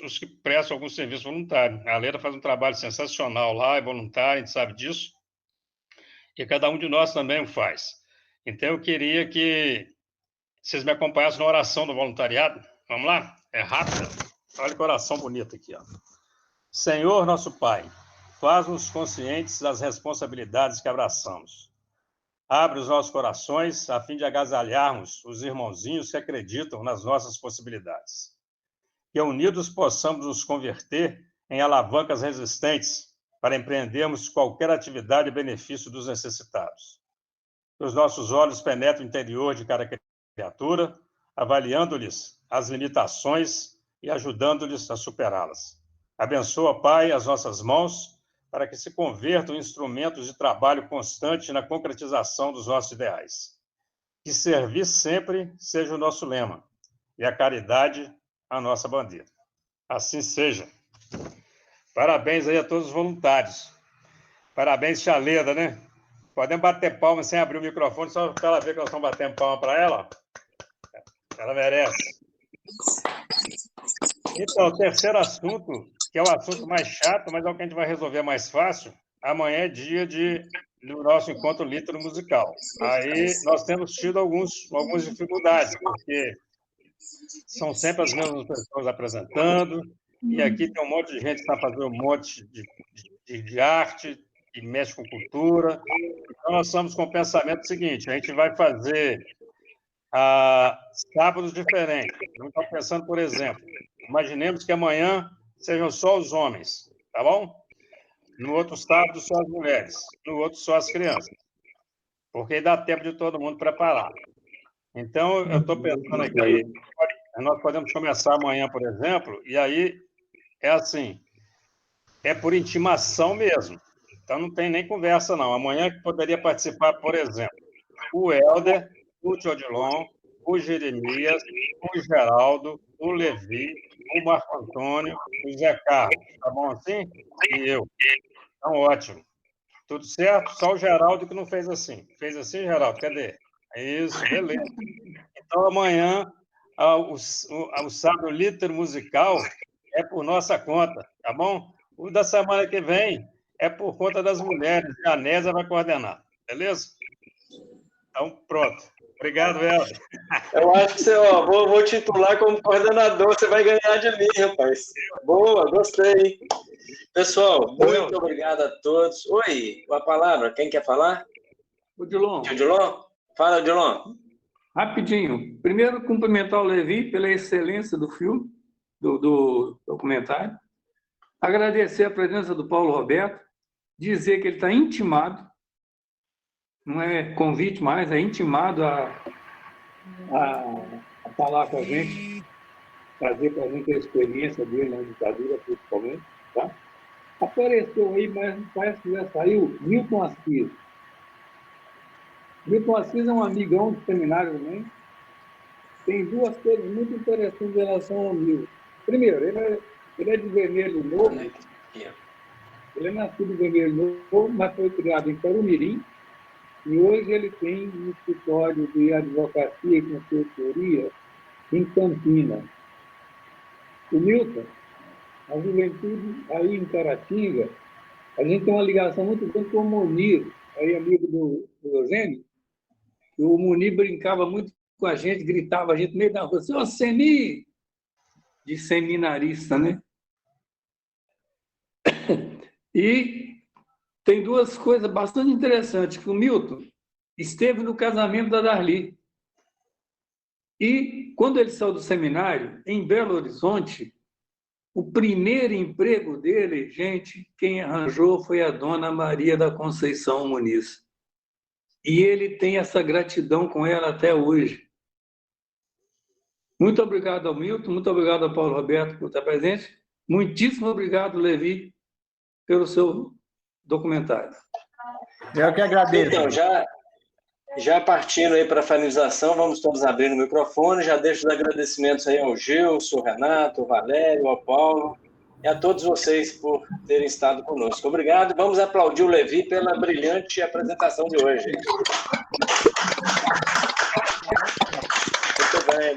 os que prestam algum serviço voluntário. A Leda faz um trabalho sensacional lá, é voluntária, a gente sabe disso, e cada um de nós também o faz. Então, eu queria que vocês me acompanhassem na oração do voluntariado. Vamos lá? É rápido. Olha que oração bonita aqui, ó. Senhor, nosso Pai, faz-nos conscientes das responsabilidades que abraçamos. Abre os nossos corações a fim de agasalharmos os irmãozinhos que acreditam nas nossas possibilidades. Que unidos possamos nos converter em alavancas resistentes para empreendermos qualquer atividade em benefício dos necessitados. Que os nossos olhos penetrem o interior de cada criatura, avaliando-lhes as limitações e ajudando-lhes a superá-las. Abençoa, Pai, as nossas mãos, para que se convertam em instrumentos de trabalho constante na concretização dos nossos ideais. Que servir sempre seja o nosso lema, e a caridade a nossa bandeira. Assim seja. Parabéns aí a todos os voluntários. Parabéns, Tia Leda, né? Podemos bater palma sem abrir o microfone, só para ela ver que nós estamos batendo palma para ela. Ela merece. Então, o terceiro assunto, que é o assunto mais chato, mas é o que a gente vai resolver mais fácil. Amanhã é dia do nosso encontro lítero musical. Aí nós temos tido algumas dificuldades, porque são sempre as mesmas pessoas apresentando, e aqui tem um monte de gente que está fazendo um monte de arte, que mexe com cultura. Então, nós estamos com o pensamento seguinte: a gente vai fazer sábados diferentes. Vamos estar pensando, por exemplo, imaginemos que amanhã sejam só os homens, tá bom? No outro sábado, só as mulheres. No outro, só as crianças. Porque aí dá tempo de todo mundo preparar. Então, eu estou pensando aqui, nós podemos começar amanhã, por exemplo, e aí é assim, é por intimação mesmo. Então, não tem nem conversa, não. Amanhã que poderia participar, por exemplo, o Helder, o Odilon, o Jeremias, o Geraldo, o Levi, o Marco Antônio, o Zé Carlos. Tá bom assim? E eu. Então, ótimo. Tudo certo? Só o Geraldo que não fez assim. Fez assim, Geraldo? Cadê? Isso, beleza. Então, amanhã, o sábado lítero musical é por nossa conta, tá bom? O da semana que vem é por conta das mulheres. A Nésia vai coordenar. Beleza? Então, pronto. Obrigado, Helder. Eu acho que você, vou titular como coordenador, você vai ganhar de mim, rapaz. Boa, gostei. Pessoal, muito obrigado a todos. Oi, a palavra, quem quer falar? O Dilon. Dilon? Fala, Dilon. Rapidinho. Primeiro, cumprimentar o Levi pela excelência do filme, do documentário. Agradecer a presença do Paulo Roberto, dizer que ele está intimado, não é convite mais, é intimado a falar com a gente, trazer para a gente a experiência dele na ditadura, principalmente. Tá? Apareceu aí, mas parece que já saiu, Milton Assis. Milton Assis é um amigão do seminário também. Tem duas coisas muito interessantes em relação ao Milton. Primeiro, ele é de Vermelho Novo. Ele é nascido em Vermelho Novo, mas foi criado em Carumirim. E hoje ele tem um escritório de advocacia e consultoria em Campinas. O Milton, a juventude aí em Caratinga, a gente tem uma ligação muito grande com o Munir, aí amigo do Eugênio. E o Munir brincava muito com a gente, gritava a gente no meio da rua, "Senhor Semi!", de seminarista, né? E tem duas coisas bastante interessantes, que o Milton esteve no casamento da Darli. E, quando ele saiu do seminário, em Belo Horizonte, o primeiro emprego dele, gente, quem arranjou foi a dona Maria da Conceição Muniz. E ele tem essa gratidão com ela até hoje. Muito obrigado ao Milton, muito obrigado ao Paulo Roberto por estar presente. Muitíssimo obrigado, Levi, pelo seu documentário. Eu que agradeço. Então, já partindo aí para a finalização, vamos todos abrir o microfone. Já deixo os agradecimentos aí ao Gilson, ao Renato, ao Valério, ao Paulo e a todos vocês por terem estado conosco. Obrigado. Vamos aplaudir o Levi pela brilhante apresentação de hoje. Muito bem.